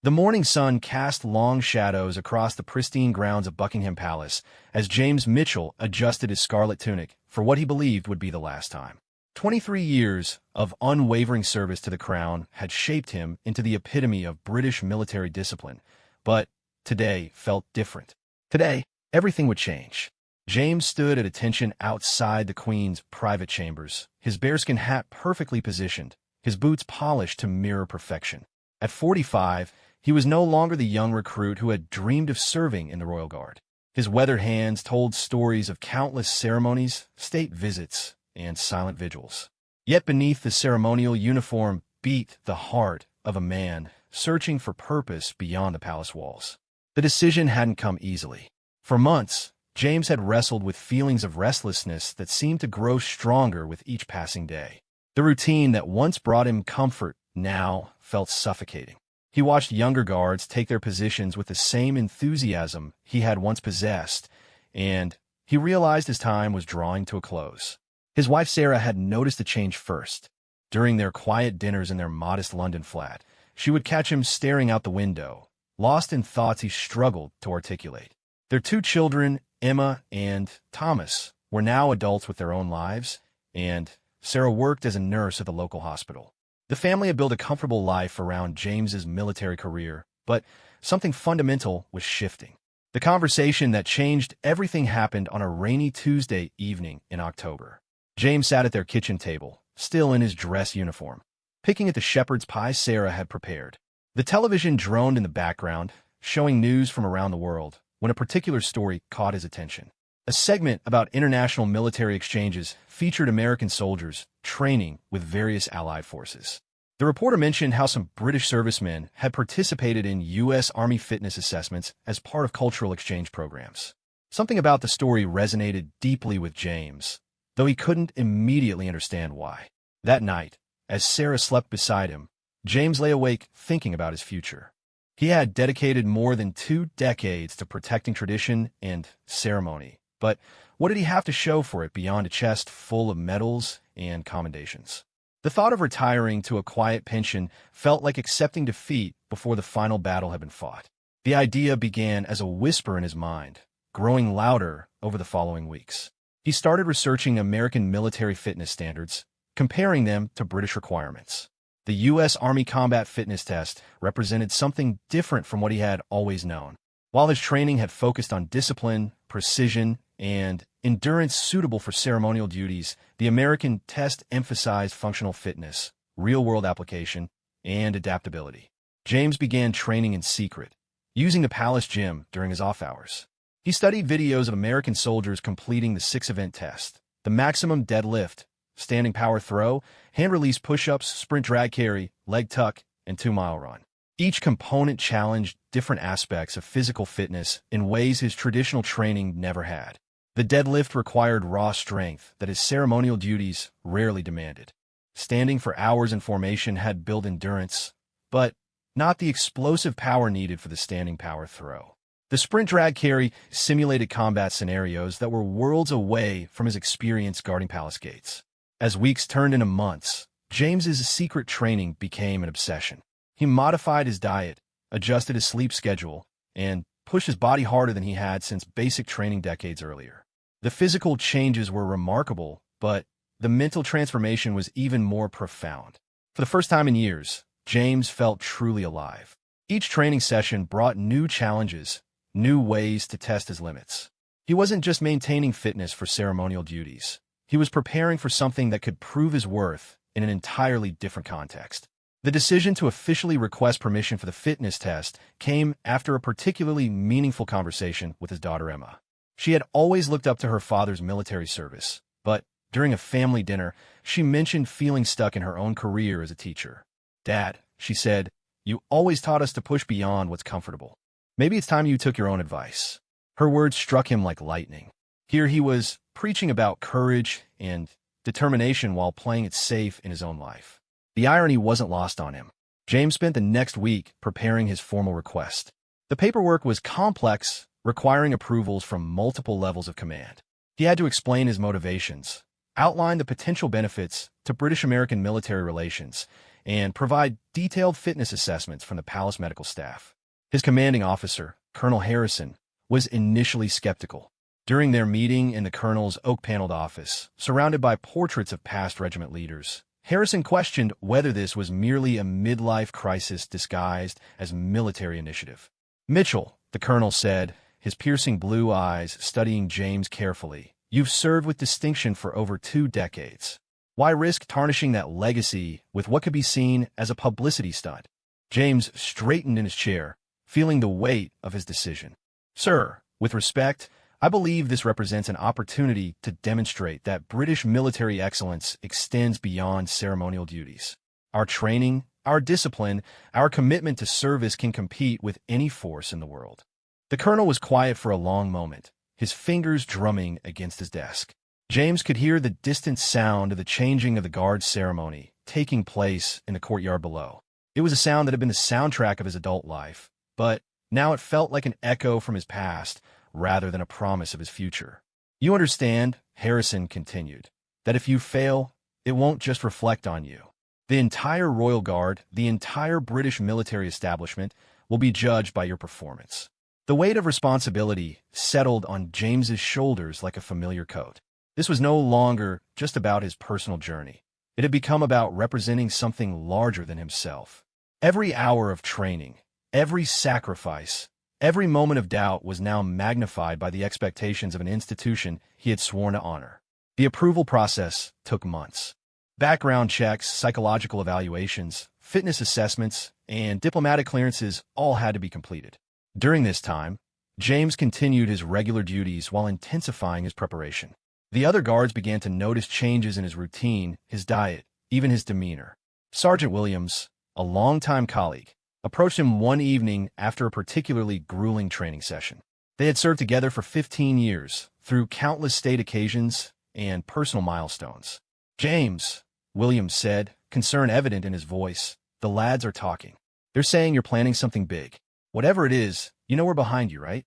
The morning sun cast long shadows across the pristine grounds of Buckingham Palace as James Mitchell adjusted his scarlet tunic for what he believed would be the last time. 23 years of unwavering service to the crown had shaped him into the epitome of British military discipline, but today felt different. Today, everything would change. James stood at attention outside the Queen's private chambers, his bearskin hat perfectly positioned, his boots polished to mirror perfection. At 45, he was no longer the young recruit who had dreamed of serving in the Royal Guard. His weathered hands told stories of countless ceremonies, state visits, and silent vigils. Yet beneath the ceremonial uniform beat the heart of a man searching for purpose beyond the palace walls. The decision hadn't come easily. For months, James had wrestled with feelings of restlessness that seemed to grow stronger with each passing day. The routine that once brought him comfort now felt suffocating. He watched younger guards take their positions with the same enthusiasm he had once possessed, and he realized his time was drawing to a close. His wife Sarah had noticed the change first. During their quiet dinners in their modest London flat, she would catch him staring out the window, lost in thoughts he struggled to articulate. Their two children, Emma and Thomas, were now adults with their own lives, and Sarah worked as a nurse at the local hospital. The family had built a comfortable life around James's military career, but something fundamental was shifting. The conversation that changed everything happened on a rainy Tuesday evening in October. James sat at their kitchen table, still in his dress uniform, picking at the shepherd's pie Sarah had prepared. The television droned in the background, showing news from around the world, when a particular story caught his attention. A segment about international military exchanges featured American soldiers training with various allied forces. The reporter mentioned how some British servicemen had participated in U.S. Army fitness assessments as part of cultural exchange programs. Something about the story resonated deeply with James, though he couldn't immediately understand why. That night, as Sarah slept beside him, James lay awake thinking about his future. He had dedicated more than 2 decades to protecting tradition and ceremony, but what did he have to show for it beyond a chest full of medals and commendations? The thought of retiring to a quiet pension felt like accepting defeat before the final battle had been fought. The idea began as a whisper in his mind, growing louder over the following weeks. He started researching American military fitness standards, comparing them to British requirements. The U.S. Army Combat Fitness Test represented something different from what he had always known. While his training had focused on discipline, precision, and endurance suitable for ceremonial duties, the American test emphasized functional fitness, real-world application, and adaptability. James began training in secret, using the palace gym during his off hours. He studied videos of American soldiers completing the 6-event test: the maximum deadlift, standing power throw, hand-release push-ups, sprint drag carry, leg tuck, and 2-mile run. Each component challenged different aspects of physical fitness in ways his traditional training never had. The deadlift required raw strength that his ceremonial duties rarely demanded. Standing for hours in formation had built endurance, but not the explosive power needed for the standing power throw. The sprint drag carry simulated combat scenarios that were worlds away from his experience guarding palace gates. As weeks turned into months, James's secret training became an obsession. He modified his diet, adjusted his sleep schedule, and pushed his body harder than he had since basic training decades earlier. The physical changes were remarkable, but the mental transformation was even more profound. For the first time in years, James felt truly alive. Each training session brought new challenges, new ways to test his limits. He wasn't just maintaining fitness for ceremonial duties. He was preparing for something that could prove his worth in an entirely different context. The decision to officially request permission for the fitness test came after a particularly meaningful conversation with his daughter Emma. She had always looked up to her father's military service, but during a family dinner, she mentioned feeling stuck in her own career as a teacher. "Dad," she said, "you always taught us to push beyond what's comfortable. Maybe it's time you took your own advice." Her words struck him like lightning. Here he was, preaching about courage and determination while playing it safe in his own life. The irony wasn't lost on him. James spent the next week preparing his formal request. The paperwork was complex, requiring approvals from multiple levels of command. He had to explain his motivations, outline the potential benefits to British-American military relations, and provide detailed fitness assessments from the palace medical staff. His commanding officer, Colonel Harrison, was initially skeptical. During their meeting in the colonel's oak-paneled office, surrounded by portraits of past regiment leaders, Harrison questioned whether this was merely a midlife crisis disguised as military initiative. "Mitchell," the colonel said, his piercing blue eyes studying James carefully, "you've served with distinction for over 2 decades. Why risk tarnishing that legacy with what could be seen as a publicity stunt?" James straightened in his chair, feeling the weight of his decision. "Sir, with respect, I believe this represents an opportunity to demonstrate that British military excellence extends beyond ceremonial duties. Our training, our discipline, our commitment to service can compete with any force in the world." The colonel was quiet for a long moment, his fingers drumming against his desk. James could hear the distant sound of the changing of the guard's ceremony taking place in the courtyard below. It was a sound that had been the soundtrack of his adult life, but now it felt like an echo from his past rather than a promise of his future. "You understand," Harrison continued, "that if you fail, it won't just reflect on you. The entire Royal Guard, the entire British military establishment, will be judged by your performance." The weight of responsibility settled on James's shoulders like a familiar coat. This was no longer just about his personal journey. It had become about representing something larger than himself. Every hour of training, every sacrifice, every moment of doubt was now magnified by the expectations of an institution he had sworn to honor. The approval process took months. Background checks, psychological evaluations, fitness assessments, and diplomatic clearances all had to be completed. During this time, James continued his regular duties while intensifying his preparation. The other guards began to notice changes in his routine, his diet, even his demeanor. Sergeant Williams, a longtime colleague, approached him one evening after a particularly grueling training session. They had served together for 15 years, through countless state occasions and personal milestones. "James," Williams said, concern evident in his voice, "the lads are talking. They're saying you're planning something big. Whatever it is, you know we're behind you, right?"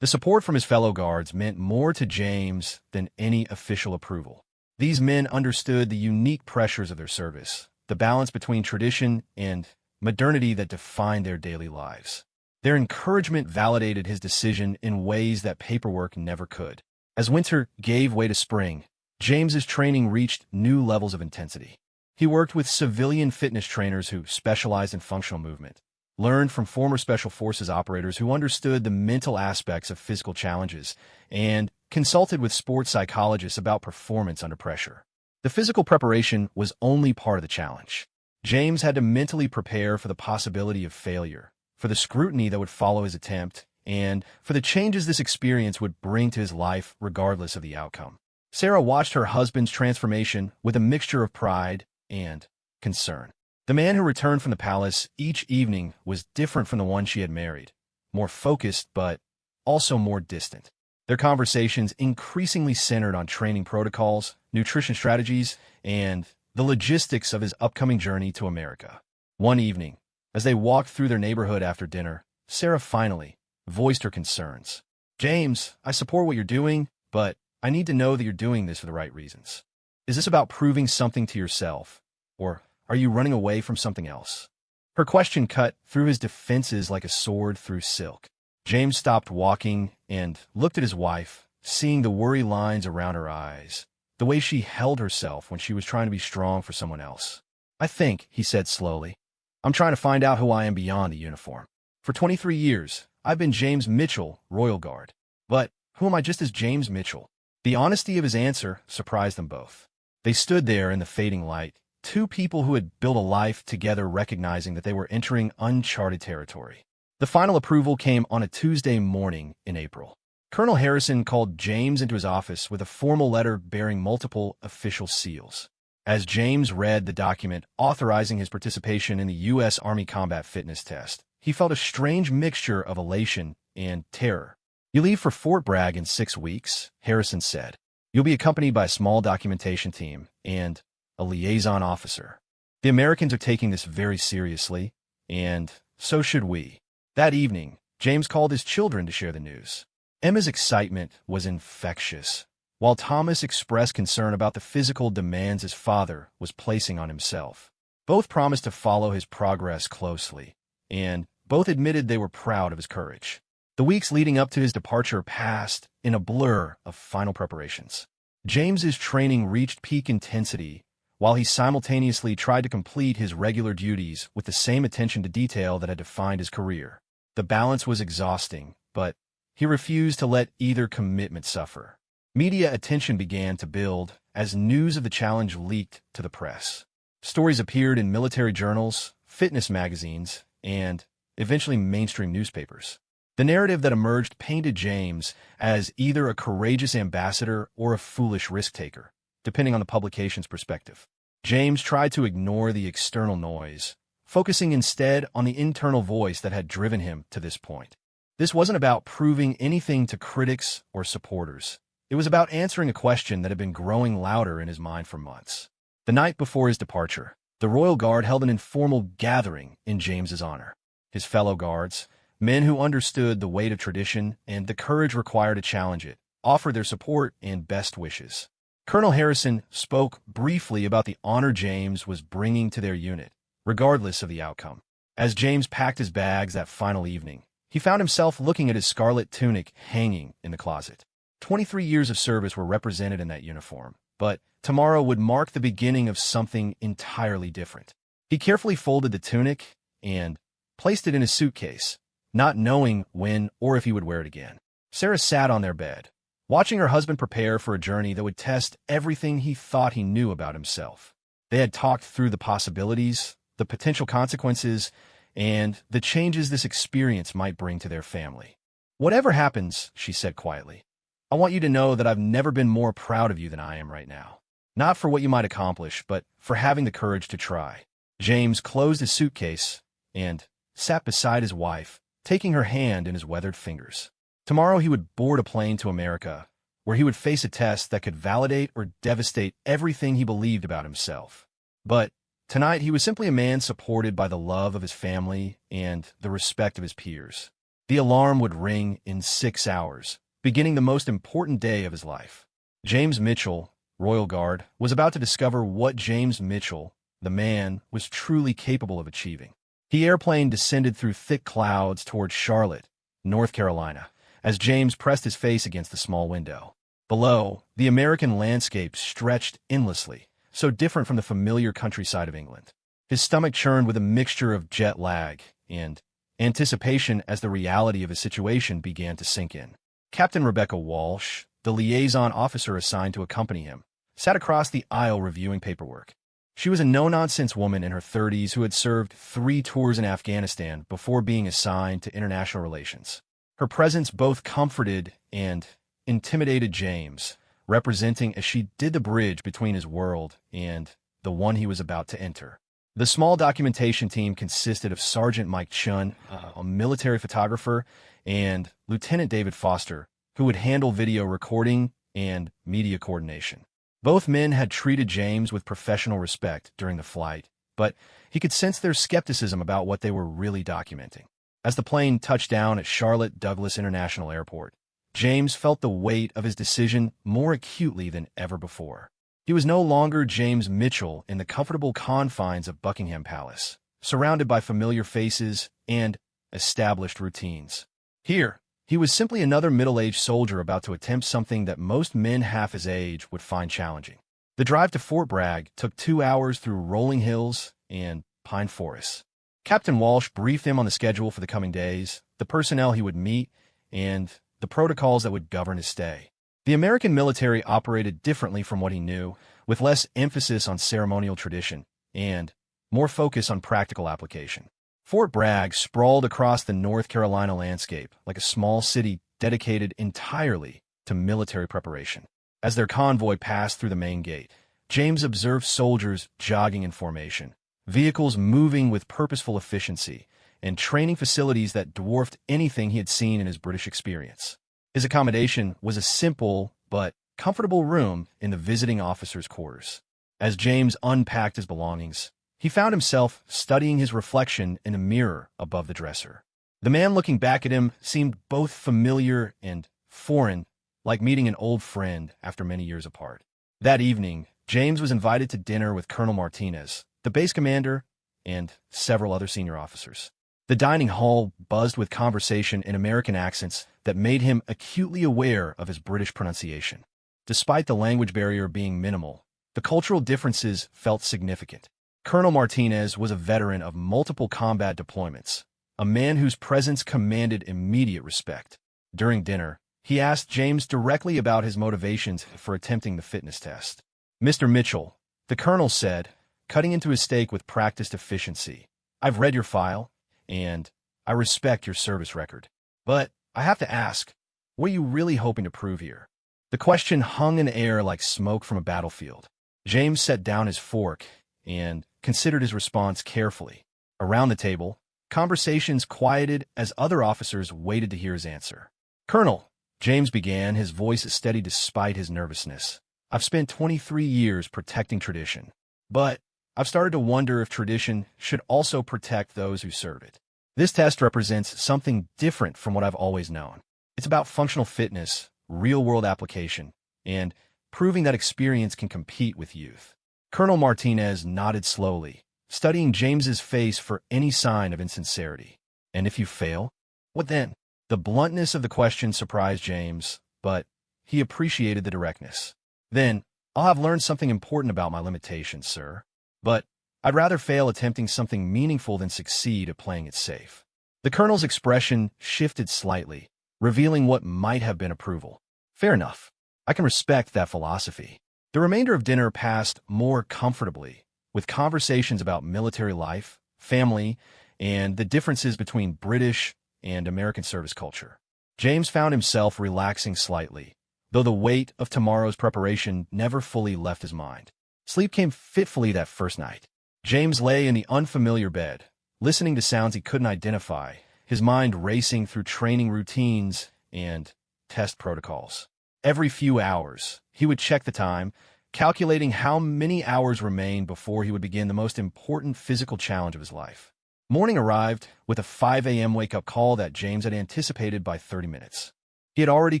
The support from his fellow guards meant more to James than any official approval. These men understood the unique pressures of their service, the balance between tradition and modernity that defined their daily lives. Their encouragement validated his decision in ways that paperwork never could. As winter gave way to spring, James's training reached new levels of intensity. He worked with civilian fitness trainers who specialized in functional movement, learned from former Special Forces operators who understood the mental aspects of physical challenges, and consulted with sports psychologists about performance under pressure. The physical preparation was only part of the challenge. James had to mentally prepare for the possibility of failure, for the scrutiny that would follow his attempt, and for the changes this experience would bring to his life regardless of the outcome. Sarah watched her husband's transformation with a mixture of pride and concern. The man who returned from the palace each evening was different from the one she had married, more focused but also more distant. Their conversations increasingly centered on training protocols, nutrition strategies, and the logistics of his upcoming journey to America. One evening, as they walked through their neighborhood after dinner, Sarah finally voiced her concerns. "James, I support what you're doing, but I need to know that you're doing this for the right reasons. Is this about proving something to yourself, or are you running away from something else?" Her question cut through his defenses like a sword through silk. James stopped walking and looked at his wife, seeing the worry lines around her eyes, the way she held herself when she was trying to be strong for someone else. "I think," he said slowly, "I'm trying to find out who I am beyond the uniform. For 23 years, I've been James Mitchell, Royal Guard. But who am I just as James Mitchell?" The honesty of his answer surprised them both. They stood there in the fading light, two people who had built a life together recognizing that they were entering uncharted territory. The final approval came on a Tuesday morning in April. Colonel Harrison called James into his office with a formal letter bearing multiple official seals. As James read the document authorizing his participation in the U.S. Army Combat Fitness Test, he felt a strange mixture of elation and terror. "You leave for Fort Bragg in 6 weeks," Harrison said. "You'll be accompanied by a small documentation team and a liaison officer. The Americans are taking this very seriously, and so should we." That evening, James called his children to share the news. Emma's excitement was infectious, while Thomas expressed concern about the physical demands his father was placing on himself. Both promised to follow his progress closely, and both admitted they were proud of his courage. The weeks leading up to his departure passed in a blur of final preparations. James's training reached peak intensity, while he simultaneously tried to complete his regular duties with the same attention to detail that had defined his career. The balance was exhausting, but he refused to let either commitment suffer. Media attention began to build as news of the challenge leaked to the press. Stories appeared in military journals, fitness magazines, and eventually mainstream newspapers. The narrative that emerged painted James as either a courageous ambassador or a foolish risk-taker, depending on the publication's perspective. James tried to ignore the external noise, focusing instead on the internal voice that had driven him to this point. This wasn't about proving anything to critics or supporters. It was about answering a question that had been growing louder in his mind for months. The night before his departure, the Royal Guard held an informal gathering in James's honor. His fellow guards, men who understood the weight of tradition and the courage required to challenge it, offered their support and best wishes. Colonel Harrison spoke briefly about the honor James was bringing to their unit, regardless of the outcome. As James packed his bags that final evening, he found himself looking at his scarlet tunic hanging in the closet. 23 years of service were represented in that uniform, but tomorrow would mark the beginning of something entirely different. He carefully folded the tunic and placed it in his suitcase, not knowing when or if he would wear it again. Sarah sat on their bed, watching her husband prepare for a journey that would test everything he thought he knew about himself. They had talked through the possibilities, the potential consequences, and the changes this experience might bring to their family. "Whatever happens," she said quietly, "I want you to know that I've never been more proud of you than I am right now. Not for what you might accomplish, but for having the courage to try." James closed his suitcase and sat beside his wife, taking her hand in his weathered fingers. Tomorrow he would board a plane to America, where he would face a test that could validate or devastate everything he believed about himself. But tonight he was simply a man supported by the love of his family and the respect of his peers. The alarm would ring in 6 hours, beginning the most important day of his life. James Mitchell, Royal Guard, was about to discover what James Mitchell, the man, was truly capable of achieving. The airplane descended through thick clouds towards Charlotte, North Carolina, as James pressed his face against the small window. Below, the American landscape stretched endlessly, so different from the familiar countryside of England. His stomach churned with a mixture of jet lag and anticipation as the reality of his situation began to sink in. Captain Rebecca Walsh, the liaison officer assigned to accompany him, sat across the aisle reviewing paperwork. She was a no-nonsense woman in her 30s who had served 3 tours in Afghanistan before being assigned to international relations. Her presence both comforted and intimidated James, representing as she did the bridge between his world and the one he was about to enter. The small documentation team consisted of Sergeant Mike Chun, a military photographer, and Lieutenant David Foster, who would handle video recording and media coordination. Both men had treated James with professional respect during the flight, but he could sense their skepticism about what they were really documenting. As the plane touched down at Charlotte Douglas International Airport, James felt the weight of his decision more acutely than ever before. He was no longer James Mitchell in the comfortable confines of Buckingham Palace, surrounded by familiar faces and established routines. Here, he was simply another middle-aged soldier about to attempt something that most men half his age would find challenging. The drive to Fort Bragg took 2 hours through rolling hills and pine forests. Captain Walsh briefed him on the schedule for the coming days, the personnel he would meet, and the protocols that would govern his stay. The American military operated differently from what he knew, with less emphasis on ceremonial tradition and more focus on practical application. Fort Bragg sprawled across the North Carolina landscape like a small city dedicated entirely to military preparation. As their convoy passed through the main gate, James observed soldiers jogging in formation, vehicles moving with purposeful efficiency, and training facilities that dwarfed anything he had seen in his British experience. His accommodation was a simple but comfortable room in the visiting officer's quarters. As James unpacked his belongings, he found himself studying his reflection in a mirror above the dresser. The man looking back at him seemed both familiar and foreign, like meeting an old friend after many years apart. That evening, James was invited to dinner with Colonel Martinez, the base commander, and several other senior officers. The dining hall buzzed with conversation in American accents that made him acutely aware of his British pronunciation. Despite the language barrier being minimal, the cultural differences felt significant. Colonel Martinez was a veteran of multiple combat deployments, a man whose presence commanded immediate respect. During dinner, he asked James directly about his motivations for attempting the fitness test. "Mr. Mitchell," the colonel said, cutting into his steak with practiced efficiency, "I've read your file, and I respect your service record. But I have to ask, what are you really hoping to prove here?" The question hung in the air like smoke from a battlefield. James set down his fork and considered his response carefully. Around the table, conversations quieted as other officers waited to hear his answer. "Colonel," James began, his voice steady despite his nervousness, "I've spent 23 years protecting tradition. But I've started to wonder if tradition should also protect those who serve it. This test represents something different from what I've always known. It's about functional fitness, real-world application, and proving that experience can compete with youth." Colonel Martinez nodded slowly, studying James's face for any sign of insincerity. "And if you fail, what then?" The bluntness of the question surprised James, but he appreciated the directness. "Then I'll have learned something important about my limitations, sir. But I'd rather fail attempting something meaningful than succeed at playing it safe." The colonel's expression shifted slightly, revealing what might have been approval. "Fair enough. I can respect that philosophy." The remainder of dinner passed more comfortably, with conversations about military life, family, and the differences between British and American service culture. James found himself relaxing slightly, though the weight of tomorrow's preparation never fully left his mind. Sleep came fitfully that first night. James lay in the unfamiliar bed, listening to sounds he couldn't identify, his mind racing through training routines and test protocols. Every few hours, he would check the time, calculating how many hours remained before he would begin the most important physical challenge of his life. Morning arrived with a 5 a.m. wake-up call that James had anticipated by 30 minutes. He had already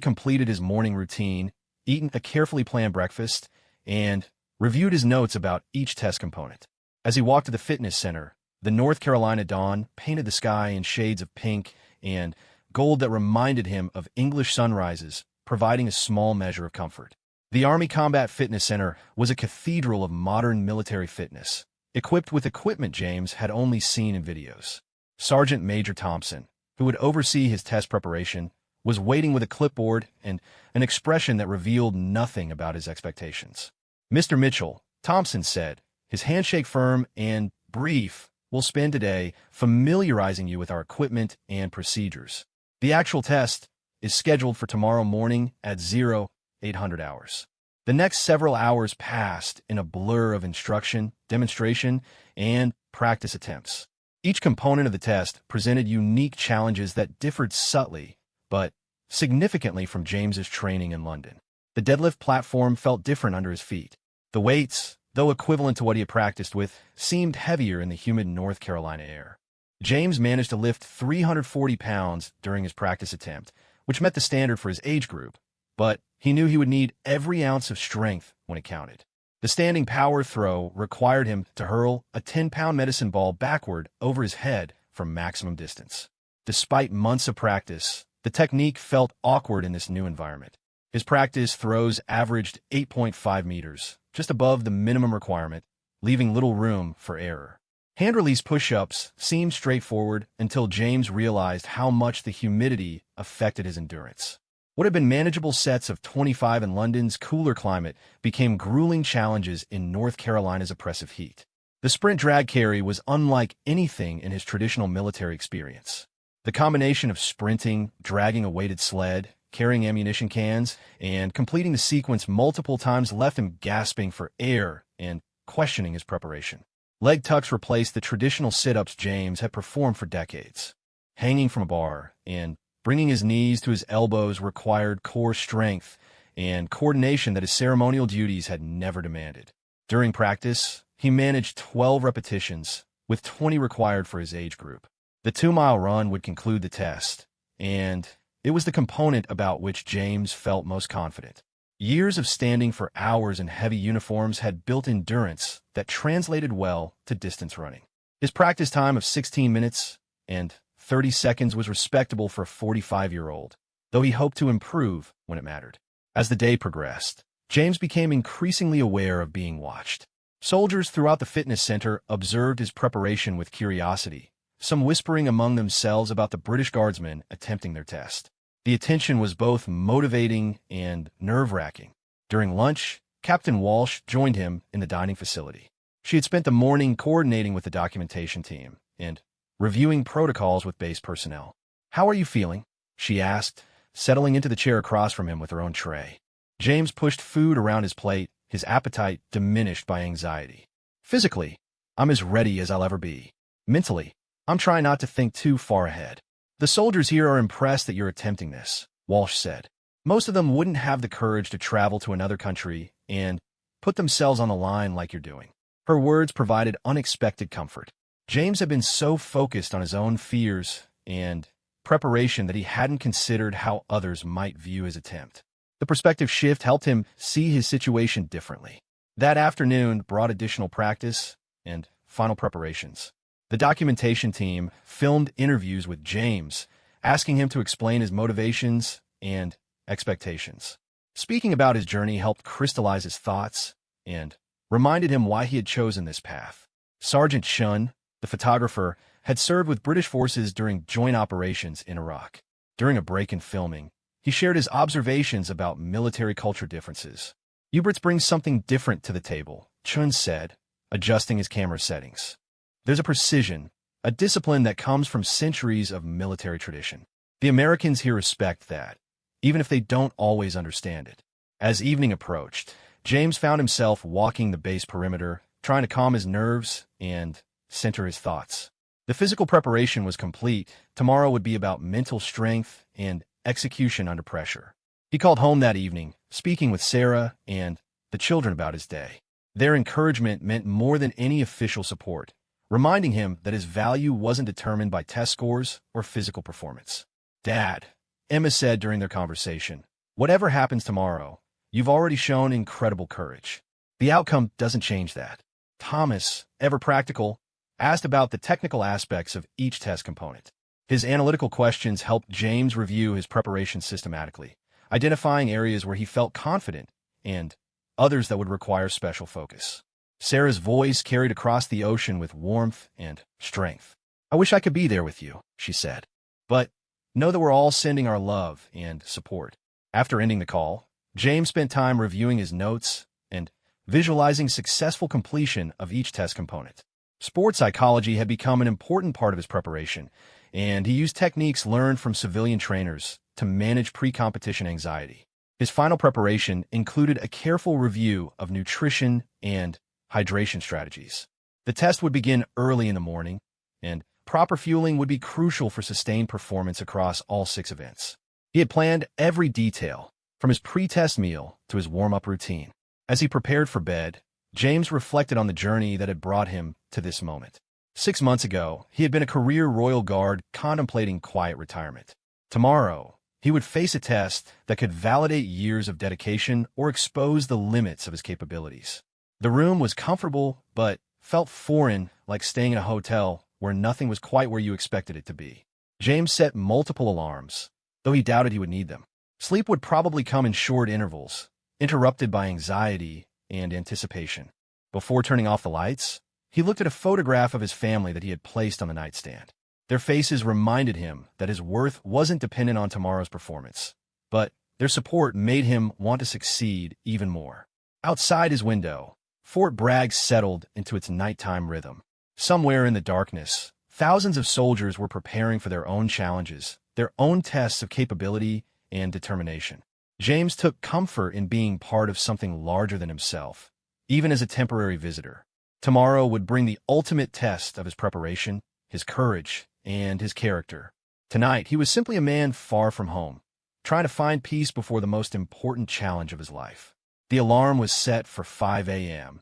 completed his morning routine, eaten a carefully planned breakfast, and reviewed his notes about each test component. As he walked to the fitness center, the North Carolina dawn painted the sky in shades of pink and gold that reminded him of English sunrises, providing a small measure of comfort. The Army Combat Fitness Center was a cathedral of modern military fitness, equipped with equipment James had only seen in videos. Sergeant Major Thompson, who would oversee his test preparation, was waiting with a clipboard and an expression that revealed nothing about his expectations. "Mr. Mitchell," Thompson said, his handshake firm and brief, "will spend today familiarizing you with our equipment and procedures. The actual test is scheduled for tomorrow morning at 0800 hours." The next several hours passed in a blur of instruction, demonstration, and practice attempts. Each component of the test presented unique challenges that differed subtly, but significantly from James's training in London. The deadlift platform felt different under his feet. The weights, though equivalent to what he had practiced with, seemed heavier in the humid North Carolina air. James managed to lift 340 pounds during his practice attempt, which met the standard for his age group, but he knew he would need every ounce of strength when it counted. The standing power throw required him to hurl a 10-pound medicine ball backward over his head from maximum distance. Despite months of practice, the technique felt awkward in this new environment. His practice throws averaged 8.5 meters, just above the minimum requirement, leaving little room for error. Hand-release push-ups seemed straightforward until James realized how much the humidity affected his endurance. What had been manageable sets of 25 in London's cooler climate became grueling challenges in North Carolina's oppressive heat. The sprint drag carry was unlike anything in his traditional military experience. The combination of sprinting, dragging a weighted sled, carrying ammunition cans, and completing the sequence multiple times left him gasping for air and questioning his preparation. Leg tucks replaced the traditional sit-ups James had performed for decades. Hanging from a bar and bringing his knees to his elbows required core strength and coordination that his ceremonial duties had never demanded. During practice, he managed 12 repetitions, with 20 required for his age group. The 2-mile run would conclude the test, and it was the component about which James felt most confident. Years of standing for hours in heavy uniforms had built endurance that translated well to distance running. His practice time of 16 minutes and 30 seconds was respectable for a 45-year-old, though he hoped to improve when it mattered. As the day progressed, James became increasingly aware of being watched. Soldiers throughout the fitness center observed his preparation with curiosity, some whispering among themselves about the British guardsmen attempting their test. The attention was both motivating and nerve-wracking. During lunch, Captain Walsh joined him in the dining facility. She had spent the morning coordinating with the documentation team and reviewing protocols with base personnel. "How are you feeling?" she asked, settling into the chair across from him with her own tray. James pushed food around his plate, his appetite diminished by anxiety. "Physically, I'm as ready as I'll ever be. Mentally, I'm trying not to think too far ahead. The soldiers here are impressed that you're attempting this," Walsh said. "Most of them wouldn't have the courage to travel to another country and put themselves on the line like you're doing." Her words provided unexpected comfort. James had been so focused on his own fears and preparation that he hadn't considered how others might view his attempt. The perspective shift helped him see his situation differently. That afternoon brought additional practice and final preparations. The documentation team filmed interviews with James, asking him to explain his motivations and expectations. Speaking about his journey helped crystallize his thoughts and reminded him why he had chosen this path. Sergeant Shun, the photographer, had served with British forces during joint operations in Iraq. During a break in filming, he shared his observations about military culture differences. "You Brits bring something different to the table," Chun said, adjusting his camera settings. "There's a precision, a discipline that comes from centuries of military tradition. The Americans here respect that, even if they don't always understand it." As evening approached, James found himself walking the base perimeter, trying to calm his nerves and center his thoughts. The physical preparation was complete. Tomorrow would be about mental strength and execution under pressure. He called home that evening, speaking with Sarah and the children about his day. Their encouragement meant more than any official support, reminding him that his value wasn't determined by test scores or physical performance. "Dad," Emma said during their conversation, "whatever happens tomorrow, you've already shown incredible courage. The outcome doesn't change that." Thomas, ever practical, asked about the technical aspects of each test component. His analytical questions helped James review his preparation systematically, identifying areas where he felt confident and others that would require special focus. Sarah's voice carried across the ocean with warmth and strength. "I wish I could be there with you," she said. "But know that we're all sending our love and support." After ending the call, James spent time reviewing his notes and visualizing successful completion of each test component. Sports psychology had become an important part of his preparation, and he used techniques learned from civilian trainers to manage pre-competition anxiety. His final preparation included a careful review of nutrition and hydration strategies. The test would begin early in the morning, and proper fueling would be crucial for sustained performance across all 6 events. He had planned every detail, from his pre-test meal to his warm-up routine. As he prepared for bed, James reflected on the journey that had brought him to this moment. 6 months ago, he had been a career Royal Guard contemplating quiet retirement. Tomorrow, he would face a test that could validate years of dedication or expose the limits of his capabilities. The room was comfortable, but felt foreign, like staying in a hotel where nothing was quite where you expected it to be. James set multiple alarms, though he doubted he would need them. Sleep would probably come in short intervals, interrupted by anxiety and anticipation. Before turning off the lights, he looked at a photograph of his family that he had placed on the nightstand. Their faces reminded him that his worth wasn't dependent on tomorrow's performance, but their support made him want to succeed even more. Outside his window, Fort Bragg settled into its nighttime rhythm. Somewhere in the darkness, thousands of soldiers were preparing for their own challenges, their own tests of capability and determination. James took comfort in being part of something larger than himself, even as a temporary visitor. Tomorrow would bring the ultimate test of his preparation, his courage, and his character. Tonight, he was simply a man far from home, trying to find peace before the most important challenge of his life. The alarm was set for 5 a.m.,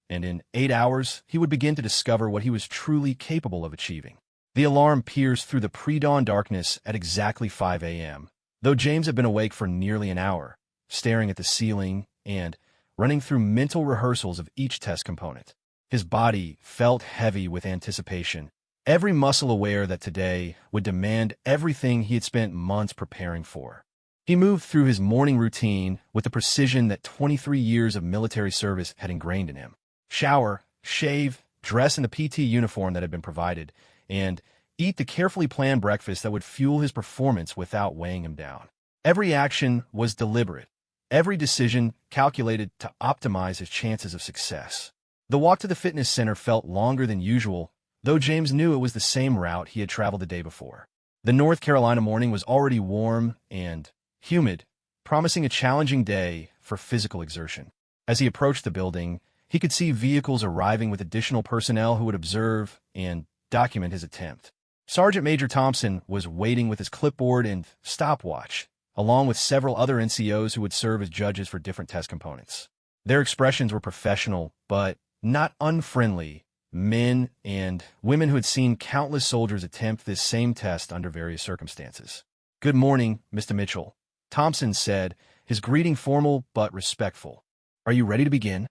and in 8 hours, he would begin to discover what he was truly capable of achieving. The alarm pierced through the pre-dawn darkness at exactly 5 a.m. Though James had been awake for nearly an hour, staring at the ceiling and running through mental rehearsals of each test component. His body felt heavy with anticipation, every muscle aware that today would demand everything he had spent months preparing for. He moved through his morning routine with the precision that 23 years of military service had ingrained in him. Shower, shave, dress in the PT uniform that had been provided, and eat the carefully planned breakfast that would fuel his performance without weighing him down. Every action was deliberate, every decision calculated to optimize his chances of success. The walk to the fitness center felt longer than usual, though James knew it was the same route he had traveled the day before. The North Carolina morning was already warm and humid, promising a challenging day for physical exertion. As he approached the building, he could see vehicles arriving with additional personnel who would observe and document his attempt. Sergeant Major Thompson was waiting with his clipboard and stopwatch, along with several other NCOs who would serve as judges for different test components. Their expressions were professional, but not unfriendly, men and women who had seen countless soldiers attempt this same test under various circumstances. "Good morning, Mr. Mitchell," Thompson said, his greeting formal but respectful. "Are you ready to begin?"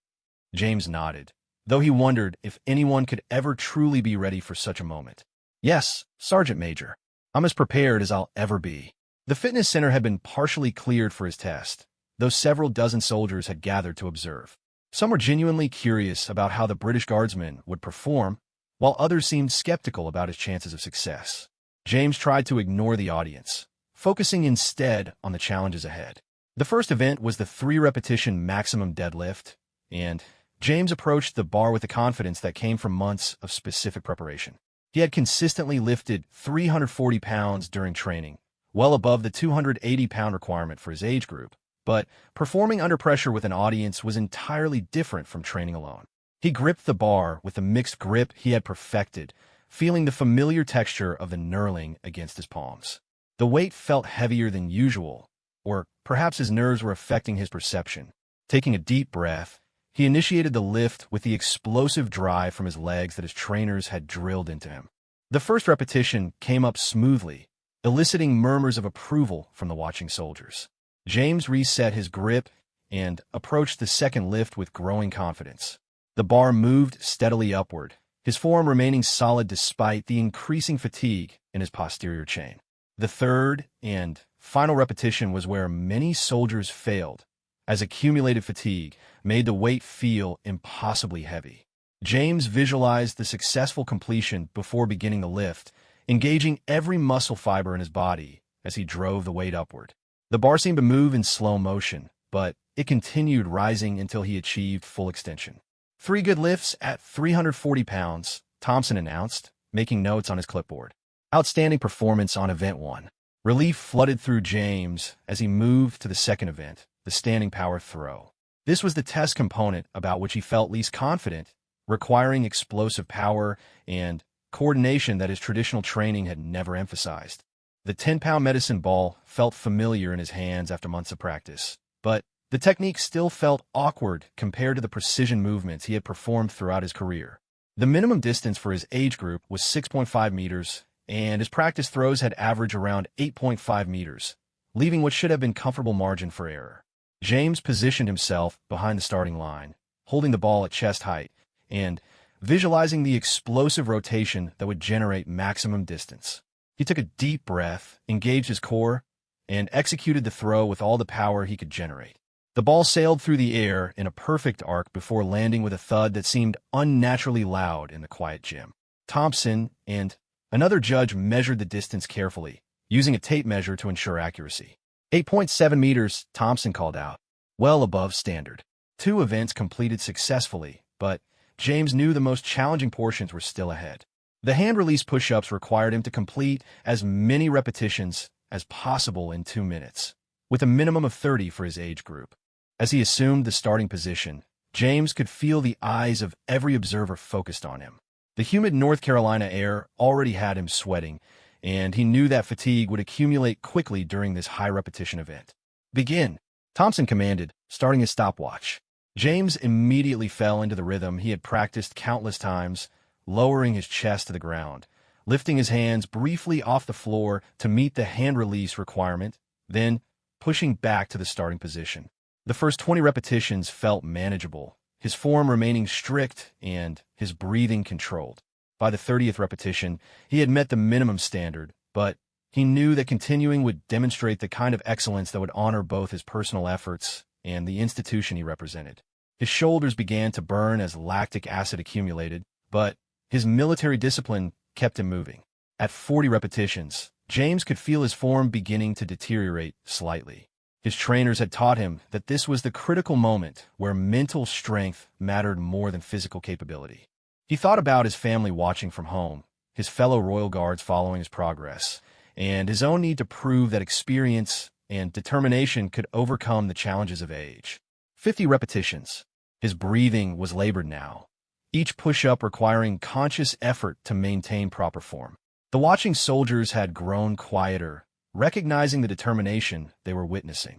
James nodded, though he wondered if anyone could ever truly be ready for such a moment. "Yes, Sergeant Major. I'm as prepared as I'll ever be." The fitness center had been partially cleared for his test, though several dozen soldiers had gathered to observe. Some were genuinely curious about how the British Guardsman would perform, while others seemed skeptical about his chances of success. James tried to ignore the audience, focusing instead on the challenges ahead. The first event was the 3-repetition maximum deadlift, and James approached the bar with the confidence that came from months of specific preparation. He had consistently lifted 340 pounds during training, well above the 280-pound requirement for his age group, but performing under pressure with an audience was entirely different from training alone. He gripped the bar with the mixed grip he had perfected, feeling the familiar texture of the knurling against his palms. The weight felt heavier than usual, or perhaps his nerves were affecting his perception. Taking a deep breath, he initiated the lift with the explosive drive from his legs that his trainers had drilled into him. The first repetition came up smoothly, eliciting murmurs of approval from the watching soldiers. James reset his grip and approached the second lift with growing confidence. The bar moved steadily upward, his form remaining solid despite the increasing fatigue in his posterior chain. The third and final repetition was where many soldiers failed, as accumulated fatigue made the weight feel impossibly heavy. James visualized the successful completion before beginning the lift, engaging every muscle fiber in his body as he drove the weight upward. The bar seemed to move in slow motion, but it continued rising until he achieved full extension. 3 good lifts at 340 pounds, Thompson announced, making notes on his clipboard. Outstanding performance on event 1. Relief flooded through James as he moved to the second event, the standing power throw. This was the test component about which he felt least confident, requiring explosive power and coordination that his traditional training had never emphasized. The 10-pound medicine ball felt familiar in his hands after months of practice, but the technique still felt awkward compared to the precision movements he had performed throughout his career. The minimum distance for his age group was 6.5 meters, and his practice throws had averaged around 8.5 meters, leaving what should have been comfortable margin for error. James positioned himself behind the starting line, holding the ball at chest height, and visualizing the explosive rotation that would generate maximum distance. He took a deep breath, engaged his core, and executed the throw with all the power he could generate. The ball sailed through the air in a perfect arc before landing with a thud that seemed unnaturally loud in the quiet gym. Thompson and another judge measured the distance carefully, using a tape measure to ensure accuracy. 8.7 meters, Thompson called out, well above standard. 2 events completed successfully, but James knew the most challenging portions were still ahead. The hand-release push-ups required him to complete as many repetitions as possible in 2 minutes, with a minimum of 30 for his age group. As he assumed the starting position, James could feel the eyes of every observer focused on him. The humid North Carolina air already had him sweating, and he knew that fatigue would accumulate quickly during this high-repetition event. "Begin," Thompson commanded, starting his stopwatch. James immediately fell into the rhythm he had practiced countless times, lowering his chest to the ground, lifting his hands briefly off the floor to meet the hand release requirement, then pushing back to the starting position. The first 20 repetitions felt manageable, his form remaining strict and his breathing controlled. By the 30th repetition, he had met the minimum standard, but he knew that continuing would demonstrate the kind of excellence that would honor both his personal efforts and the institution he represented. His shoulders began to burn as lactic acid accumulated, but his military discipline kept him moving. At 40 repetitions, James could feel his form beginning to deteriorate slightly. His trainers had taught him that this was the critical moment where mental strength mattered more than physical capability. He thought about his family watching from home, his fellow Royal Guards following his progress, and his own need to prove that experience and determination could overcome the challenges of age. 50 repetitions. His breathing was labored now, each push-up requiring conscious effort to maintain proper form. The watching soldiers had grown quieter, recognizing the determination they were witnessing.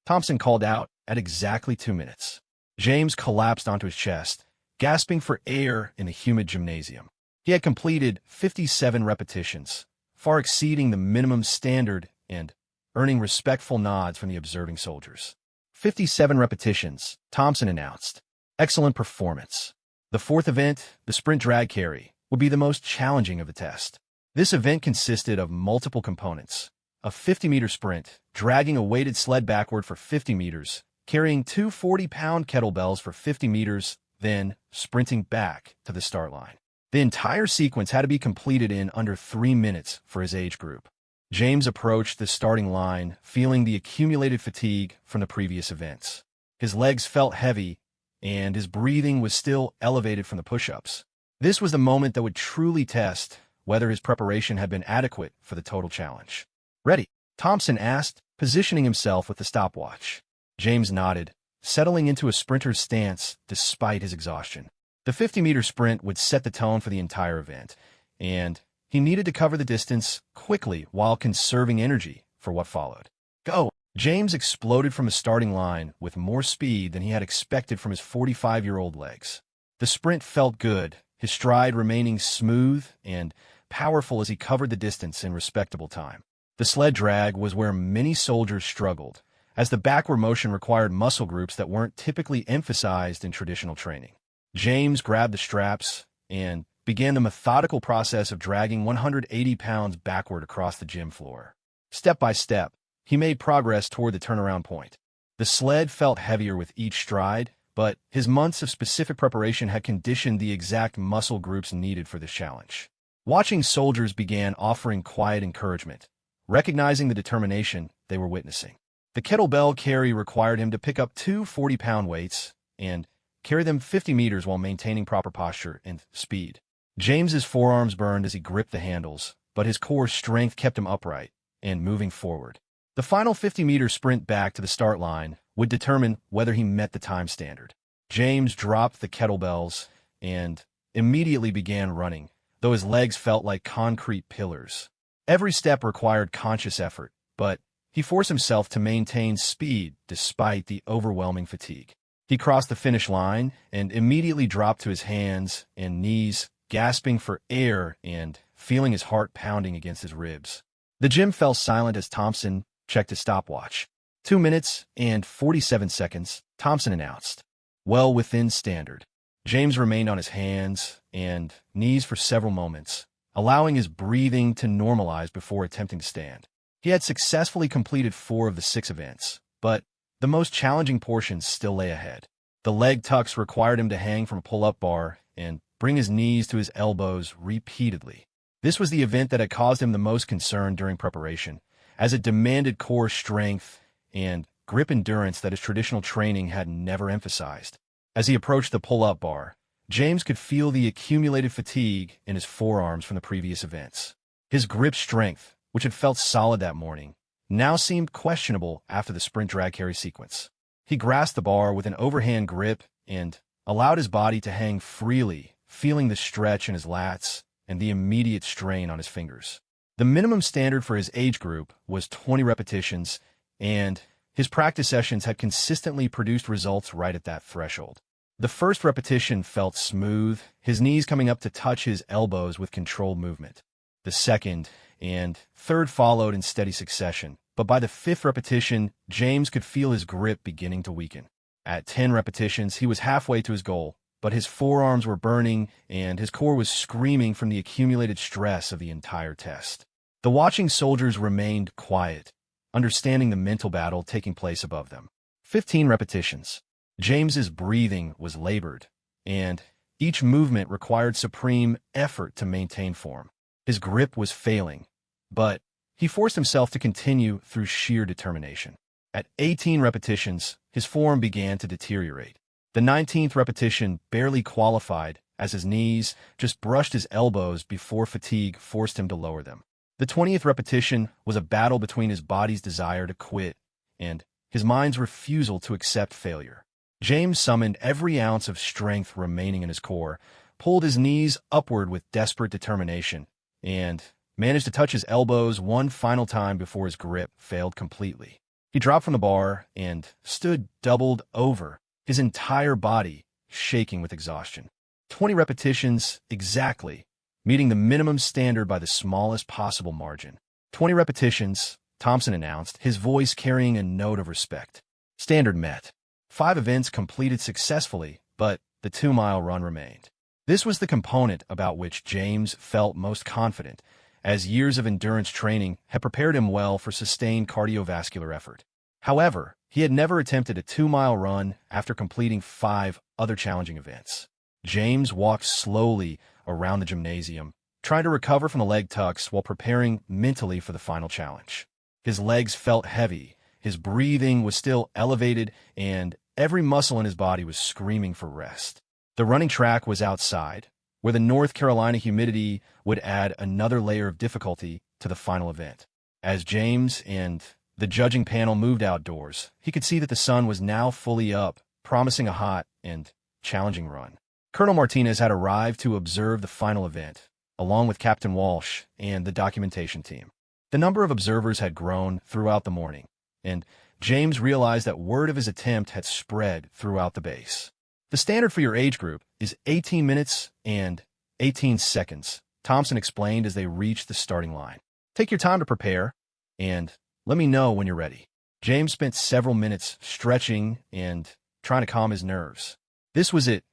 Thompson called out at exactly 2 minutes. James collapsed onto his chest, gasping for air in the humid gymnasium. He had completed 57 repetitions, far exceeding the minimum standard and earning respectful nods from the observing soldiers. 57 repetitions, Thompson announced. Excellent performance. The fourth event, the sprint drag carry, would be the most challenging of the test. This event consisted of multiple components. A 50-meter sprint, dragging a weighted sled backward for 50 meters, carrying two 40-pound kettlebells for 50 meters, then sprinting back to the start line. The entire sequence had to be completed in under 3 minutes for his age group. James approached the starting line, feeling the accumulated fatigue from the previous events. His legs felt heavy, and his breathing was still elevated from the push-ups. This was the moment that would truly test whether his preparation had been adequate for the total challenge. "Ready?" Thompson asked, positioning himself with the stopwatch. James nodded, settling into a sprinter's stance despite his exhaustion. The 50-meter sprint would set the tone for the entire event, and he needed to cover the distance quickly while conserving energy for what followed. "Go!" James exploded from the starting line with more speed than he had expected from his 45-year-old legs. The sprint felt good, his stride remaining smooth and powerful as he covered the distance in respectable time. The sled drag was where many soldiers struggled, as the backward motion required muscle groups that weren't typically emphasized in traditional training. James grabbed the straps and began the methodical process of dragging 180 pounds backward across the gym floor. Step by step, he made progress toward the turnaround point. The sled felt heavier with each stride, but his months of specific preparation had conditioned the exact muscle groups needed for this challenge. Watching soldiers began offering quiet encouragement, recognizing the determination they were witnessing. The kettlebell carry required him to pick up two 40-pound weights and carry them 50 meters while maintaining proper posture and speed. James's forearms burned as he gripped the handles, but his core strength kept him upright and moving forward. The final 50-meter sprint back to the start line would determine whether he met the time standard. James dropped the kettlebells and immediately began running, though his legs felt like concrete pillars. Every step required conscious effort, but he forced himself to maintain speed despite the overwhelming fatigue. He crossed the finish line and immediately dropped to his hands and knees, gasping for air and feeling his heart pounding against his ribs. The gym fell silent as Thompson checked his stopwatch. 2 minutes and 47 seconds, Thompson announced. Well within standard. James remained on his hands and knees for several moments, allowing his breathing to normalize before attempting to stand. He had successfully completed 4 of the 6 events, but the most challenging portions still lay ahead. The leg tucks required him to hang from a pull-up bar and bring his knees to his elbows repeatedly. This was the event that had caused him the most concern during preparation, as it demanded core strength and grip endurance that his traditional training had never emphasized. As he approached the pull-up bar, James could feel the accumulated fatigue in his forearms from the previous events. His grip strength, which had felt solid that morning, now seemed questionable after the sprint drag carry sequence. He grasped the bar with an overhand grip and allowed his body to hang freely, feeling the stretch in his lats and the immediate strain on his fingers. The minimum standard for his age group was 20 repetitions, and his practice sessions had consistently produced results right at that threshold. The first repetition felt smooth, his knees coming up to touch his elbows with controlled movement. The second and third followed in steady succession, but by the fifth repetition, James could feel his grip beginning to weaken. At 10 repetitions, he was halfway to his goal, but his forearms were burning and his core was screaming from the accumulated stress of the entire test. The watching soldiers remained quiet, understanding the mental battle taking place above them. 15 repetitions. James's breathing was labored, and each movement required supreme effort to maintain form. His grip was failing, but he forced himself to continue through sheer determination. At 18 repetitions, his form began to deteriorate. The 19th repetition barely qualified as his knees just brushed his elbows before fatigue forced him to lower them. The 20th repetition was a battle between his body's desire to quit and his mind's refusal to accept failure. James summoned every ounce of strength remaining in his core, pulled his knees upward with desperate determination, and managed to touch his elbows one final time before his grip failed completely. He dropped from the bar and stood doubled over, his entire body shaking with exhaustion. 20 repetitions exactly, meeting the minimum standard by the smallest possible margin. 20 repetitions, Thompson announced, his voice carrying a note of respect. Standard met. 5 events completed successfully, but the 2-mile run remained. This was the component about which James felt most confident, as years of endurance training had prepared him well for sustained cardiovascular effort. However, he had never attempted a 2-mile run after completing 5 other challenging events. James walked slowly around the gymnasium, trying to recover from the leg tucks while preparing mentally for the final challenge. His legs felt heavy, his breathing was still elevated, and every muscle in his body was screaming for rest. The running track was outside, where the North Carolina humidity would add another layer of difficulty to the final event. As James and the judging panel moved outdoors, he could see that the sun was now fully up, promising a hot and challenging run. Colonel Martinez had arrived to observe the final event, along with Captain Walsh and the documentation team. The number of observers had grown throughout the morning, and James realized that word of his attempt had spread throughout the base. The standard for your age group is 18 minutes and 18 seconds, Thompson explained as they reached the starting line. Take your time to prepare, and let me know when you're ready. James spent several minutes stretching and trying to calm his nerves. This was it,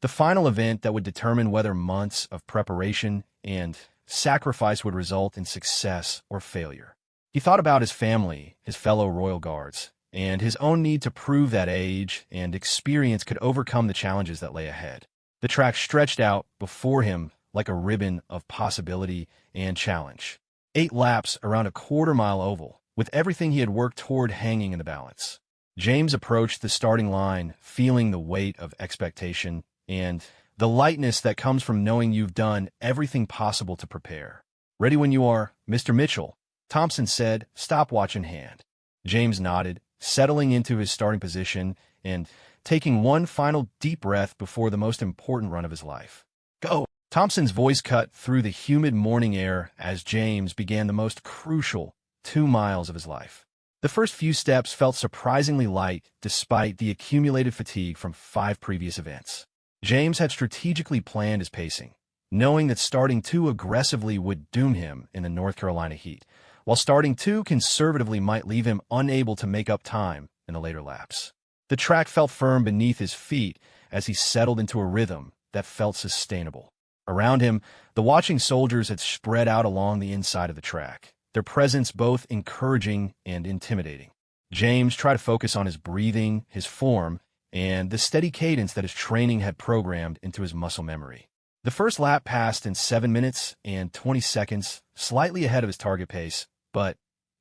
the final event that would determine whether months of preparation and sacrifice would result in success or failure. He thought about his family, his fellow Royal Guards, and his own need to prove that age and experience could overcome the challenges that lay ahead. The track stretched out before him like a ribbon of possibility and challenge. 8 laps around a quarter-mile oval, with everything he had worked toward hanging in the balance. James approached the starting line, feeling the weight of expectation and the lightness that comes from knowing you've done everything possible to prepare. Ready when you are, Mr. Mitchell, Thompson said, stopwatch in hand. James nodded, settling into his starting position and taking one final deep breath before the most important run of his life. Go! Thompson's voice cut through the humid morning air as James began the most crucial 2 miles of his life. The first few steps felt surprisingly light despite the accumulated fatigue from 5 previous events. James had strategically planned his pacing, knowing that starting too aggressively would doom him in the North Carolina heat, while starting too conservatively might leave him unable to make up time in the later laps. The track felt firm beneath his feet as he settled into a rhythm that felt sustainable. Around him, the watching soldiers had spread out along the inside of the track, their presence both encouraging and intimidating. James tried to focus on his breathing, his form, and the steady cadence that his training had programmed into his muscle memory. The first lap passed in 7 minutes and 20 seconds, slightly ahead of his target pace, but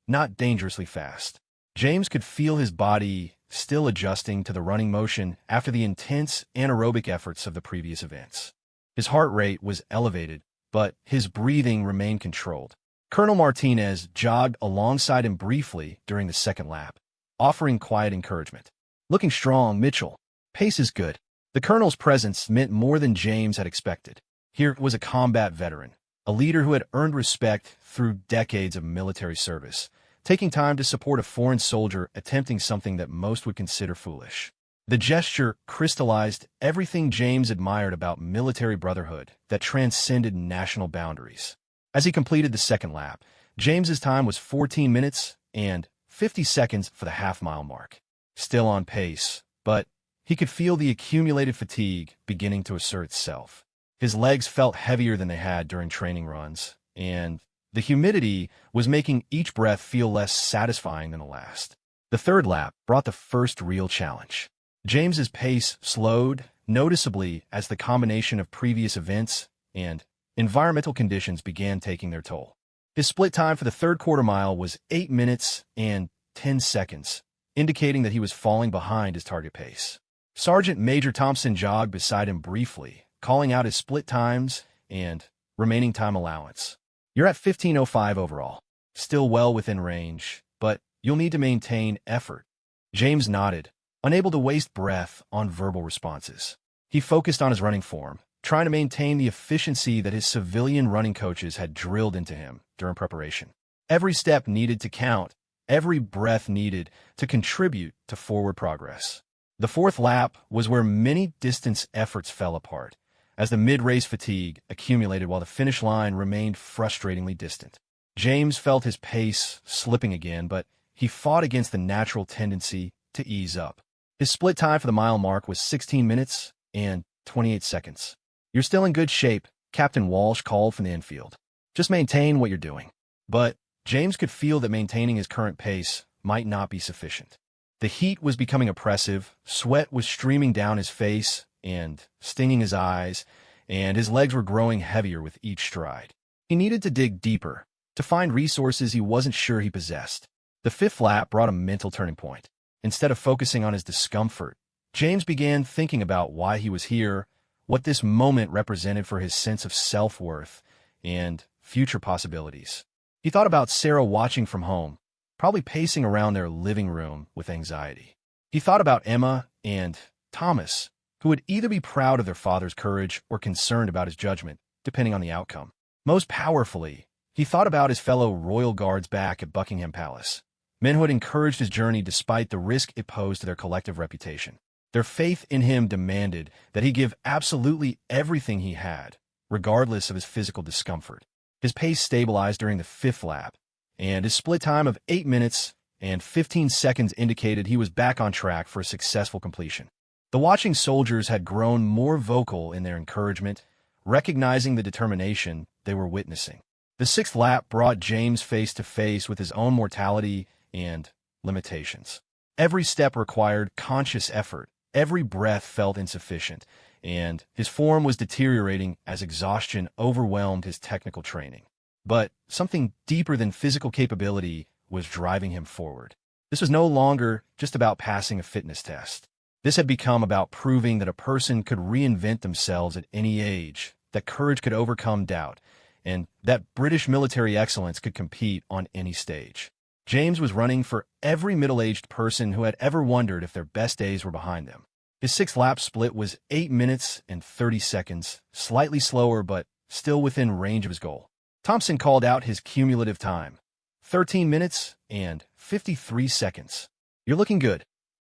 not dangerously fast. James could feel his body still adjusting to the running motion after the intense anaerobic efforts of the previous events. His heart rate was elevated, but his breathing remained controlled. Colonel Martinez jogged alongside him briefly during the second lap, offering quiet encouragement. Looking strong, Mitchell. Pace is good. The colonel's presence meant more than James had expected. Here was a combat veteran, a leader who had earned respect through decades of military service, taking time to support a foreign soldier attempting something that most would consider foolish. The gesture crystallized everything James admired about military brotherhood that transcended national boundaries. As he completed the second lap, James's time was 14 minutes and 50 seconds for the half-mile mark. Still on pace, but he could feel the accumulated fatigue beginning to assert itself. His legs felt heavier than they had during training runs, and the humidity was making each breath feel less satisfying than the last. The third lap brought the first real challenge. James's pace slowed noticeably as the combination of previous events and environmental conditions began taking their toll. His split time for the third quarter mile was 8 minutes and 10 seconds, indicating that he was falling behind his target pace. Sergeant Major Thompson jogged beside him briefly, calling out his split times and remaining time allowance. "You're at 15:05 overall. Still well within range, but you'll need to maintain effort." James nodded, unable to waste breath on verbal responses. He focused on his running form, trying to maintain the efficiency that his civilian running coaches had drilled into him during preparation. Every step needed to count, every breath needed to contribute to forward progress. The fourth lap was where many distance efforts fell apart, as the mid-race fatigue accumulated while the finish line remained frustratingly distant. James felt his pace slipping again, but he fought against the natural tendency to ease up. His split time for the mile mark was 16 minutes and 28 seconds. "You're still in good shape," Captain Walsh called from the infield. "Just maintain what you're doing." But James could feel that maintaining his current pace might not be sufficient. The heat was becoming oppressive, sweat was streaming down his face and stinging his eyes, and his legs were growing heavier with each stride. He needed to dig deeper, to find resources he wasn't sure he possessed. The fifth lap brought a mental turning point. Instead of focusing on his discomfort, James began thinking about why he was here, what this moment represented for his sense of self-worth and future possibilities. He thought about Sarah watching from home, probably pacing around their living room with anxiety. He thought about Emma and Thomas, who would either be proud of their father's courage or concerned about his judgment, depending on the outcome. Most powerfully, he thought about his fellow royal guards back at Buckingham Palace, men who had encouraged his journey despite the risk it posed to their collective reputation. Their faith in him demanded that he give absolutely everything he had, regardless of his physical discomfort. His pace stabilized during the fifth lap, and his split time of 8 minutes and 15 seconds indicated he was back on track for a successful completion. The watching soldiers had grown more vocal in their encouragement, recognizing the determination they were witnessing. The sixth lap brought James face to face with his own mortality and limitations. Every step required conscious effort, every breath felt insufficient, and his form was deteriorating as exhaustion overwhelmed his technical training. But something deeper than physical capability was driving him forward. This was no longer just about passing a fitness test. This had become about proving that a person could reinvent themselves at any age, that courage could overcome doubt, and that British military excellence could compete on any stage. James was running for every middle-aged person who had ever wondered if their best days were behind them. His sixth lap split was 8 minutes and 30 seconds, slightly slower but still within range of his goal. Thompson called out his cumulative time, 13 minutes and 53 seconds. "You're looking good."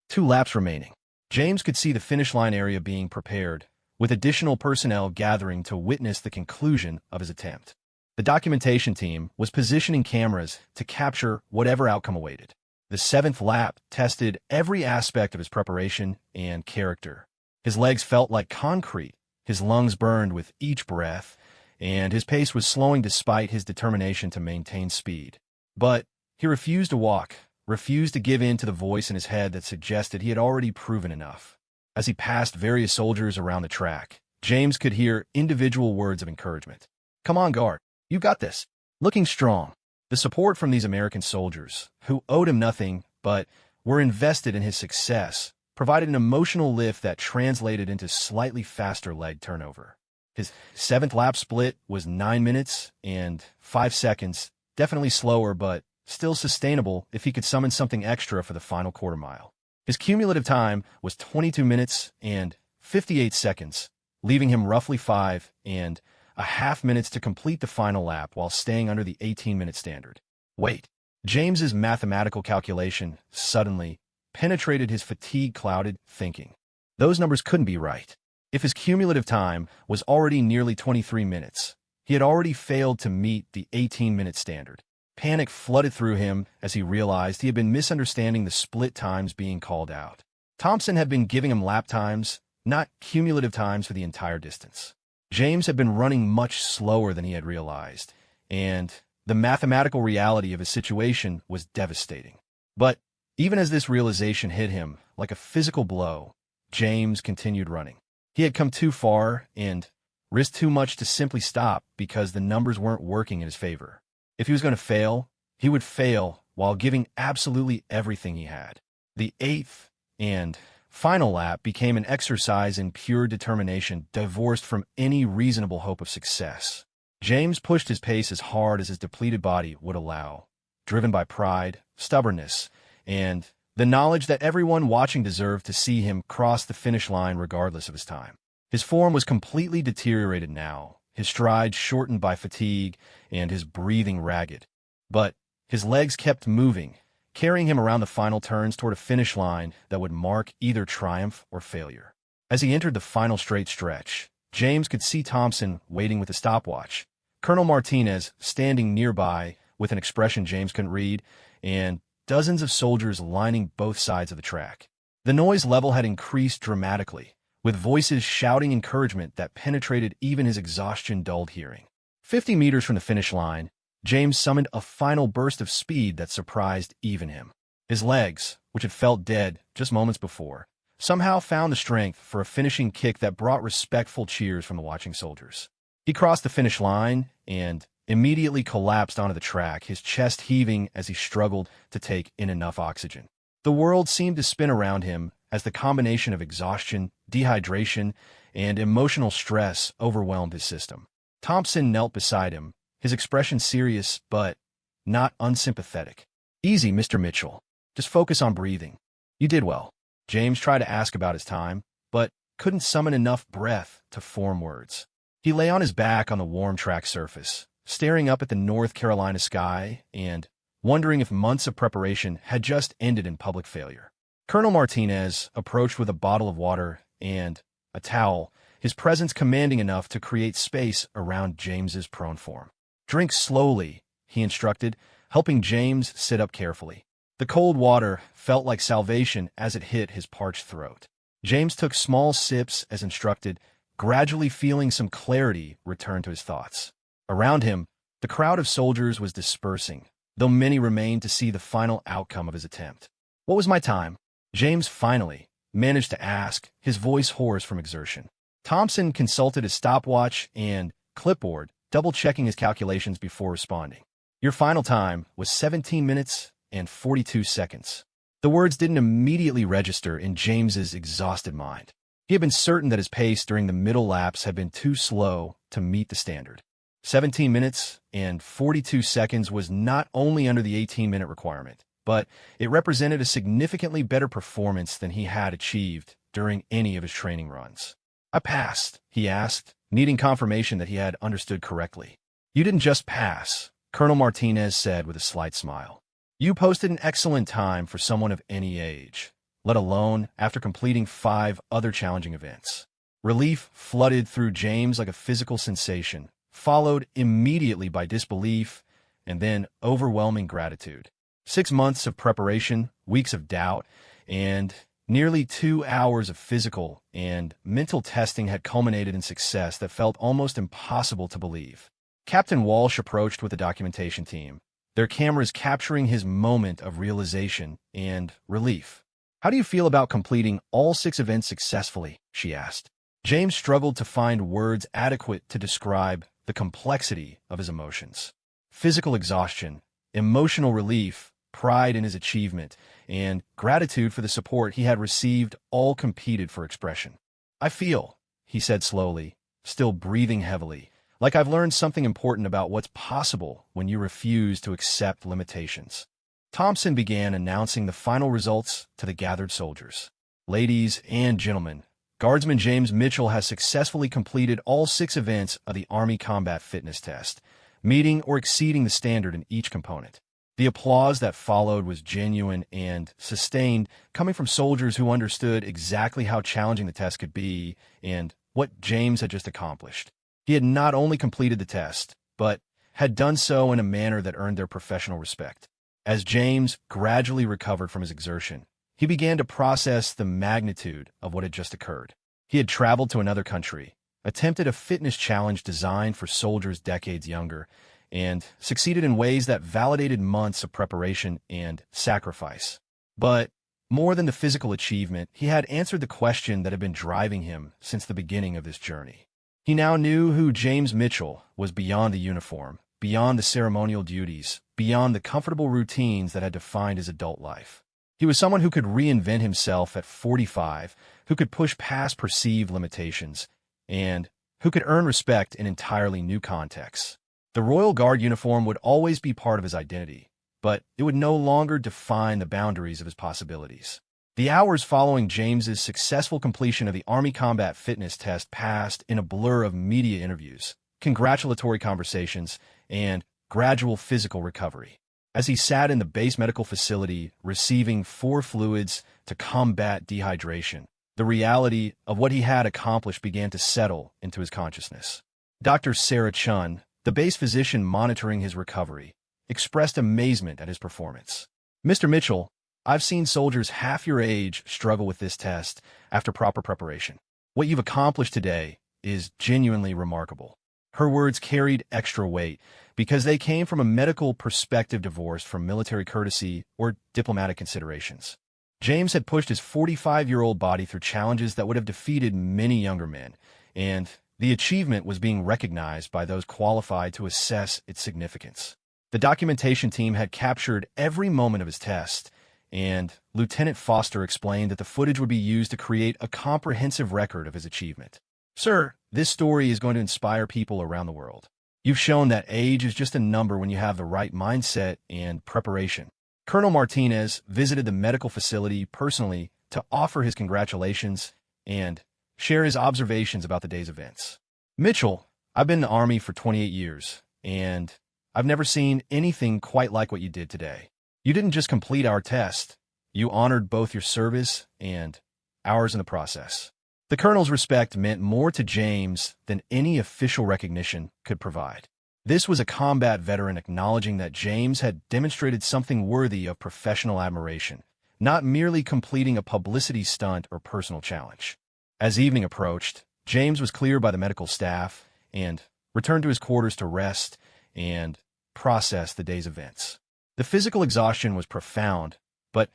2 laps remaining. James could see the finish line area being prepared, with additional personnel gathering to witness the conclusion of his attempt. The documentation team was positioning cameras to capture whatever outcome awaited. The 7th lap tested every aspect of his preparation and character. His legs felt like concrete, his lungs burned with each breath, and his pace was slowing despite his determination to maintain speed. But he refused to walk, refused to give in to the voice in his head that suggested he had already proven enough. As he passed various soldiers around the track, James could hear individual words of encouragement. "Come on, guard. You got this. Looking strong." The support from these American soldiers, who owed him nothing but were invested in his success, provided an emotional lift that translated into slightly faster leg turnover. His 7th lap split was 9 minutes and 5 seconds, definitely slower but still sustainable if he could summon something extra for the final quarter mile. His cumulative time was 22 minutes and 58 seconds, leaving him roughly 5.5 minutes to complete the final lap while staying under the 18-minute standard. Wait. James's mathematical calculation suddenly penetrated his fatigue-clouded thinking. Those numbers couldn't be right. If his cumulative time was already nearly 23 minutes, he had already failed to meet the 18-minute standard. Panic flooded through him as he realized he had been misunderstanding the split times being called out. Thompson had been giving him lap times, not cumulative times for the entire distance. James had been running much slower than he had realized, and the mathematical reality of his situation was devastating. But even as this realization hit him like a physical blow, James continued running. He had come too far and risked too much to simply stop because the numbers weren't working in his favor. If he was going to fail, he would fail while giving absolutely everything he had. The eighth and final lap became an exercise in pure determination, divorced from any reasonable hope of success. James pushed his pace as hard as his depleted body would allow, driven by pride, stubbornness, and the knowledge that everyone watching deserved to see him cross the finish line regardless of his time. His form was completely deteriorated now, his stride shortened by fatigue and his breathing ragged. But his legs kept moving, carrying him around the final turns toward a finish line that would mark either triumph or failure. As he entered the final straight stretch, James could see Thompson waiting with a stopwatch, Colonel Martinez standing nearby with an expression James couldn't read, and dozens of soldiers lining both sides of the track. The noise level had increased dramatically, with voices shouting encouragement that penetrated even his exhaustion-dulled hearing. 50 meters from the finish line, James summoned a final burst of speed that surprised even him. His legs, which had felt dead just moments before, somehow found the strength for a finishing kick that brought respectful cheers from the watching soldiers. He crossed the finish line and immediately collapsed onto the track, his chest heaving as he struggled to take in enough oxygen. The world seemed to spin around him as the combination of exhaustion, dehydration, and emotional stress overwhelmed his system. Thompson knelt beside him, his expression serious but not unsympathetic. "Easy, Mr. Mitchell. Just focus on breathing. You did well." James tried to ask about his time, but couldn't summon enough breath to form words. He lay on his back on the warm track surface, staring up at the North Carolina sky and wondering if months of preparation had just ended in public failure. Colonel Martinez approached with a bottle of water and a towel, his presence commanding enough to create space around James's prone form. "Drink slowly," he instructed, helping James sit up carefully. The cold water felt like salvation as it hit his parched throat. James took small sips as instructed, gradually feeling some clarity return to his thoughts. Around him, the crowd of soldiers was dispersing, though many remained to see the final outcome of his attempt. "What was my time?" James finally managed to ask, his voice hoarse from exertion. Thompson consulted his stopwatch and clipboard, double-checking his calculations before responding. "Your final time was 17 minutes and 42 seconds. The words didn't immediately register in James's exhausted mind. He had been certain that his pace during the middle laps had been too slow to meet the standard. 17 minutes and 42 seconds was not only under the 18-minute requirement, but it represented a significantly better performance than he had achieved during any of his training runs. "I passed," he asked, needing confirmation that he had understood correctly. "You didn't just pass," Colonel Martinez said with a slight smile. "You posted an excellent time for someone of any age, let alone after completing 5 other challenging events." Relief flooded through James like a physical sensation, followed immediately by disbelief and then overwhelming gratitude. 6 months of preparation, weeks of doubt, and nearly 2 hours of physical and mental testing had culminated in success that felt almost impossible to believe. Captain Walsh approached with the documentation team, their cameras capturing his moment of realization and relief. "How do you feel about completing all 6 events successfully?" she asked. James struggled to find words adequate to describe the complexity of his emotions. Physical exhaustion, emotional relief, pride in his achievement, and gratitude for the support he had received all competed for expression. "I feel," he said slowly, still breathing heavily, "like I've learned something important about what's possible when you refuse to accept limitations." Thompson began announcing the final results to the gathered soldiers. "Ladies and gentlemen, Guardsman James Mitchell has successfully completed all 6 events of the Army Combat Fitness Test, meeting or exceeding the standard in each component." The applause that followed was genuine and sustained, coming from soldiers who understood exactly how challenging the test could be and what James had just accomplished. He had not only completed the test, but had done so in a manner that earned their professional respect. As James gradually recovered from his exertion, he began to process the magnitude of what had just occurred. He had traveled to another country, attempted a fitness challenge designed for soldiers decades younger, and succeeded in ways that validated months of preparation and sacrifice. But more than the physical achievement, he had answered the question that had been driving him since the beginning of this journey. He now knew who James Mitchell was beyond the uniform, beyond the ceremonial duties, beyond the comfortable routines that had defined his adult life. He was someone who could reinvent himself at 45, who could push past perceived limitations, and who could earn respect in entirely new contexts. The Royal Guard uniform would always be part of his identity, but it would no longer define the boundaries of his possibilities. The hours following James's successful completion of the Army Combat Fitness Test passed in a blur of media interviews, congratulatory conversations, and gradual physical recovery. As he sat in the base medical facility receiving 4 fluids to combat dehydration, the reality of what he had accomplished began to settle into his consciousness. Dr. Sarah Chun, the base physician monitoring his recovery, expressed amazement at his performance. "Mr. Mitchell, I've seen soldiers half your age struggle with this test after proper preparation. What you've accomplished today is genuinely remarkable." Her words carried extra weight because they came from a medical perspective divorced from military courtesy or diplomatic considerations. James had pushed his 45-year-old body through challenges that would have defeated many younger men, and the achievement was being recognized by those qualified to assess its significance. The documentation team had captured every moment of his test, and Lieutenant Foster explained that the footage would be used to create a comprehensive record of his achievement. "Sir, this story is going to inspire people around the world. You've shown that age is just a number when you have the right mindset and preparation." Colonel Martinez visited the medical facility personally to offer his congratulations and share his observations about the day's events. "Mitchell, I've been in the Army for 28 years, and I've never seen anything quite like what you did today. You didn't just complete our test, you honored both your service and ours in the process." The colonel's respect meant more to James than any official recognition could provide. This was a combat veteran acknowledging that James had demonstrated something worthy of professional admiration, not merely completing a publicity stunt or personal challenge. As evening approached, James was cleared by the medical staff and returned to his quarters to rest and process the day's events. The physical exhaustion was profound, but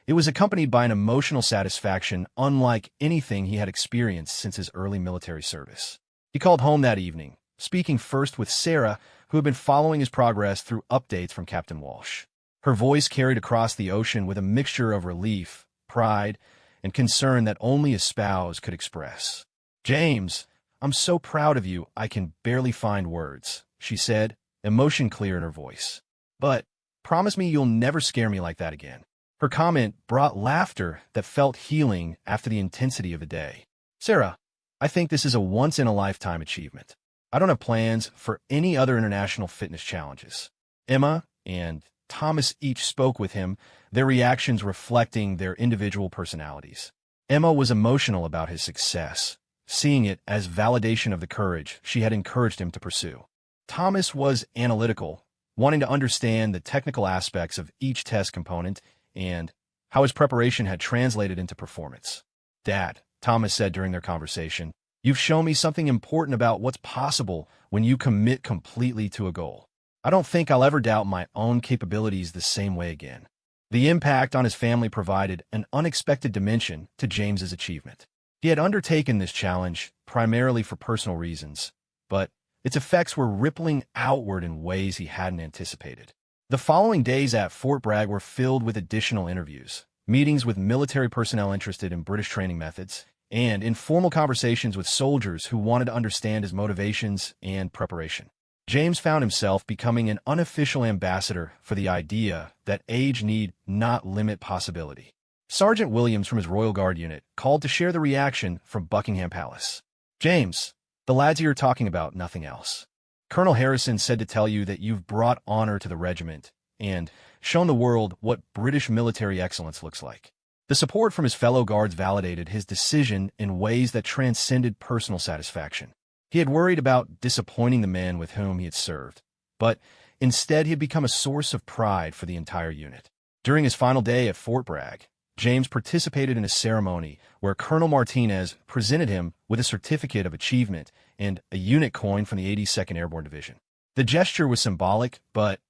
it was accompanied by an emotional satisfaction unlike anything he had experienced since his early military service. He called home that evening, speaking first with Sarah, who had been following his progress through updates from Captain Walsh. Her voice carried across the ocean with a mixture of relief, pride, and concern that only a spouse could express. "James, I'm so proud of you I can barely find words," she said, emotion clear in her voice. "But promise me you'll never scare me like that again." Her comment brought laughter that felt healing after the intensity of the day. "Sarah, I think this is a once-in-a-lifetime achievement. I don't have plans for any other international fitness challenges." Emma and Thomas each spoke with him, their reactions reflecting their individual personalities. Emma was emotional about his success, seeing it as validation of the courage she had encouraged him to pursue. Thomas was analytical, wanting to understand the technical aspects of each test component and how his preparation had translated into performance. "Dad," Thomas said during their conversation, "you've shown me something important about what's possible when you commit completely to a goal. I don't think I'll ever doubt my own capabilities the same way again." The impact on his family provided an unexpected dimension to James's achievement. He had undertaken this challenge primarily for personal reasons, but its effects were rippling outward in ways he hadn't anticipated. The following days at Fort Bragg were filled with additional interviews, meetings with military personnel interested in British training methods, and informal conversations with soldiers who wanted to understand his motivations and preparation. James found himself becoming an unofficial ambassador for the idea that age need not limit possibility. Sergeant Williams from his Royal Guard unit called to share the reaction from Buckingham Palace. "James, the lads here are talking about nothing else. Colonel Harrison said to tell you that you've brought honor to the regiment and shown the world what British military excellence looks like." The support from his fellow guards validated his decision in ways that transcended personal satisfaction. He had worried about disappointing the men with whom he had served, but instead he had become a source of pride for the entire unit. During his final day at Fort Bragg, James participated in a ceremony where Colonel Martinez presented him with a certificate of achievement and a unit coin from the 82nd Airborne Division. The gesture was symbolic, but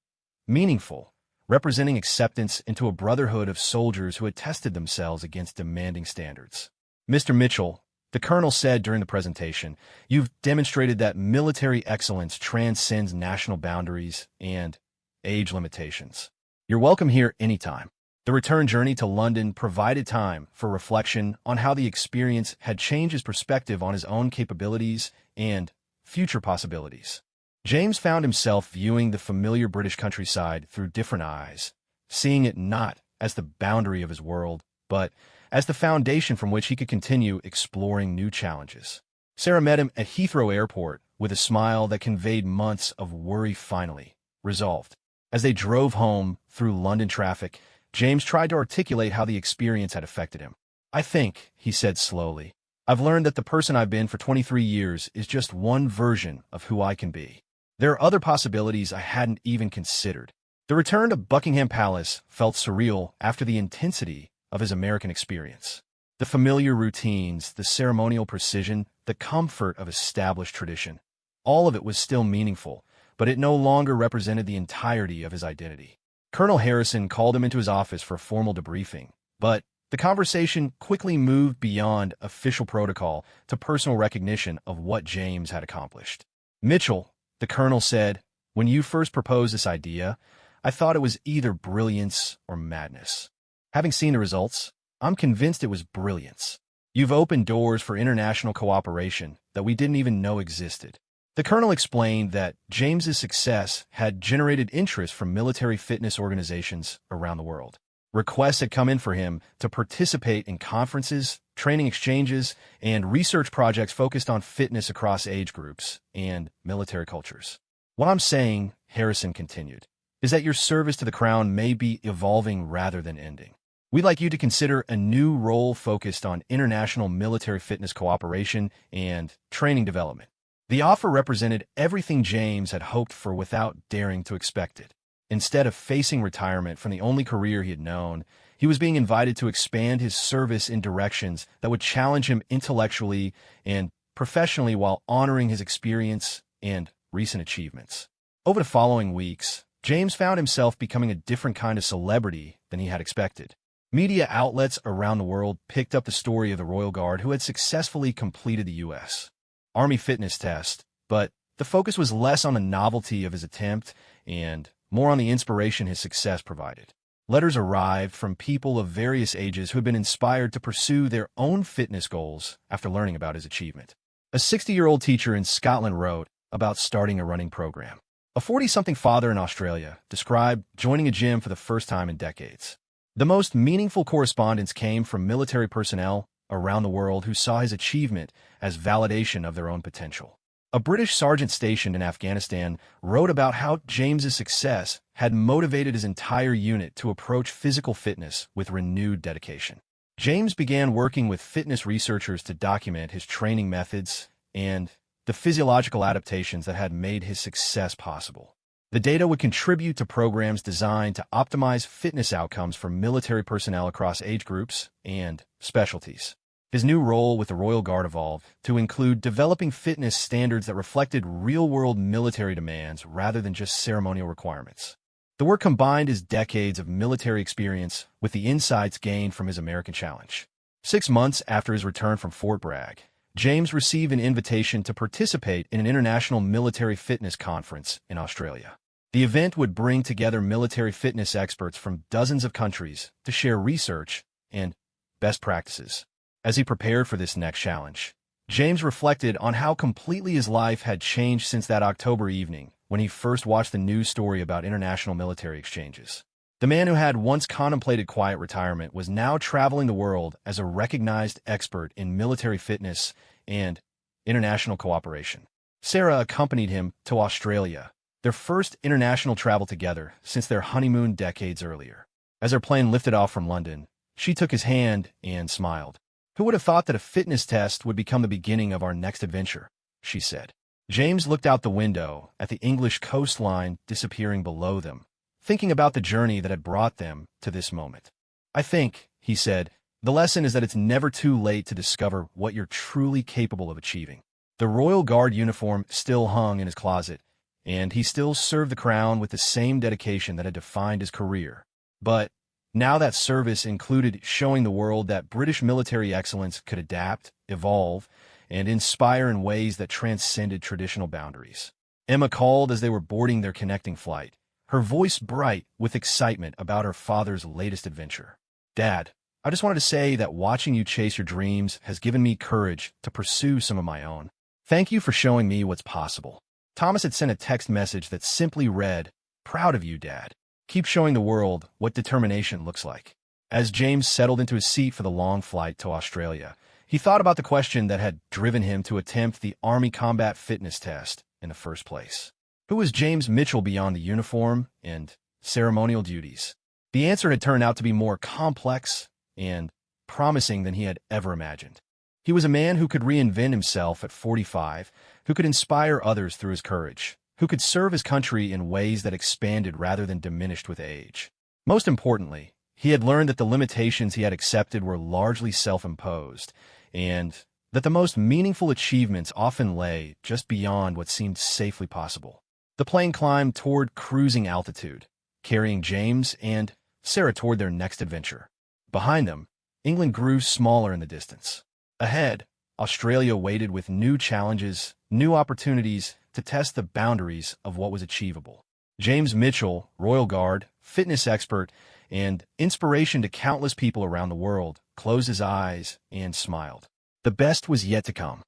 meaningful, representing acceptance into a brotherhood of soldiers who had tested themselves against demanding standards. "Mr. Mitchell," the colonel said during the presentation, "you've demonstrated that military excellence transcends national boundaries and age limitations. You're welcome here anytime." The return journey to London provided time for reflection on how the experience had changed his perspective on his own capabilities and future possibilities. James found himself viewing the familiar British countryside through different eyes, seeing it not as the boundary of his world, but as the foundation from which he could continue exploring new challenges. Sarah met him at Heathrow Airport with a smile that conveyed months of worry finally resolved. As they drove home through London traffic, James tried to articulate how the experience had affected him. "I think," he said slowly, "I've learned that the person I've been for 23 years is just one version of who I can be. There are other possibilities I hadn't even considered." The return to Buckingham Palace felt surreal after the intensity of his American experience. The familiar routines, the ceremonial precision, the comfort of established tradition. All of it was still meaningful, but it no longer represented the entirety of his identity. Colonel Harrison called him into his office for a formal debriefing, but the conversation quickly moved beyond official protocol to personal recognition of what James had accomplished. "Mitchell," the colonel said, "when you first proposed this idea, I thought it was either brilliance or madness. Having seen the results, I'm convinced it was brilliance. You've opened doors for international cooperation that we didn't even know existed." The colonel explained that James's success had generated interest from military fitness organizations around the world. Requests had come in for him to participate in conferences, training exchanges, and research projects focused on fitness across age groups and military cultures. "What I'm saying," Harrison continued, "is that your service to the Crown may be evolving rather than ending. We'd like you to consider a new role focused on international military fitness cooperation and training development." The offer represented everything James had hoped for without daring to expect it. Instead of facing retirement from the only career he had known, he was being invited to expand his service in directions that would challenge him intellectually and professionally while honoring his experience and recent achievements. Over the following weeks, James found himself becoming a different kind of celebrity than he had expected. Media outlets around the world picked up the story of the Royal Guard who had successfully completed the U.S. Army fitness test, but the focus was less on the novelty of his attempt and more on the inspiration his success provided. Letters arrived from people of various ages who had been inspired to pursue their own fitness goals after learning about his achievement. A 60-year-old teacher in Scotland wrote about starting a running program. A 40-something father in Australia described joining a gym for the first time in decades. The most meaningful correspondence came from military personnel around the world who saw his achievement as validation of their own potential. A British sergeant stationed in Afghanistan wrote about how James's success had motivated his entire unit to approach physical fitness with renewed dedication. James began working with fitness researchers to document his training methods and the physiological adaptations that had made his success possible. The data would contribute to programs designed to optimize fitness outcomes for military personnel across age groups and specialties. His new role with the Royal Guard evolved to include developing fitness standards that reflected real-world military demands rather than just ceremonial requirements. The work combined his decades of military experience with the insights gained from his American challenge. 6 months after his return from Fort Bragg, James received an invitation to participate in an international military fitness conference in Australia. The event would bring together military fitness experts from dozens of countries to share research and best practices. As he prepared for this next challenge, James reflected on how completely his life had changed since that October evening when he first watched the news story about international military exchanges. The man who had once contemplated quiet retirement was now traveling the world as a recognized expert in military fitness and international cooperation. Sarah accompanied him to Australia, their first international travel together since their honeymoon decades earlier. As their plane lifted off from London, she took his hand and smiled. "Who would have thought that a fitness test would become the beginning of our next adventure?" she said. James looked out the window at the English coastline disappearing below them, thinking about the journey that had brought them to this moment. "I think," he said, "the lesson is that it's never too late to discover what you're truly capable of achieving." The Royal Guard uniform still hung in his closet, and he still served the crown with the same dedication that had defined his career. But now that service included showing the world that British military excellence could adapt, evolve, and inspire in ways that transcended traditional boundaries. Emma called as they were boarding their connecting flight, her voice bright with excitement about her father's latest adventure. "Dad, I just wanted to say that watching you chase your dreams has given me courage to pursue some of my own. Thank you for showing me what's possible." Thomas had sent a text message that simply read, "Proud of you, Dad. Keep showing the world what determination looks like." As James settled into his seat for the long flight to Australia, he thought about the question that had driven him to attempt the Army Combat Fitness Test in the first place. Who was James Mitchell beyond the uniform and ceremonial duties? The answer had turned out to be more complex and promising than he had ever imagined. He was a man who could reinvent himself at 45, who could inspire others through his courage, who could serve his country in ways that expanded rather than diminished with age. Most importantly, he had learned that the limitations he had accepted were largely self-imposed, and that the most meaningful achievements often lay just beyond what seemed safely possible. The plane climbed toward cruising altitude, carrying James and Sarah toward their next adventure. Behind them, England grew smaller in the distance. Ahead, Australia waited with new challenges, new opportunities to test the boundaries of what was achievable. James Mitchell, Royal Guard, fitness expert, and inspiration to countless people around the world, closed his eyes and smiled. The best was yet to come.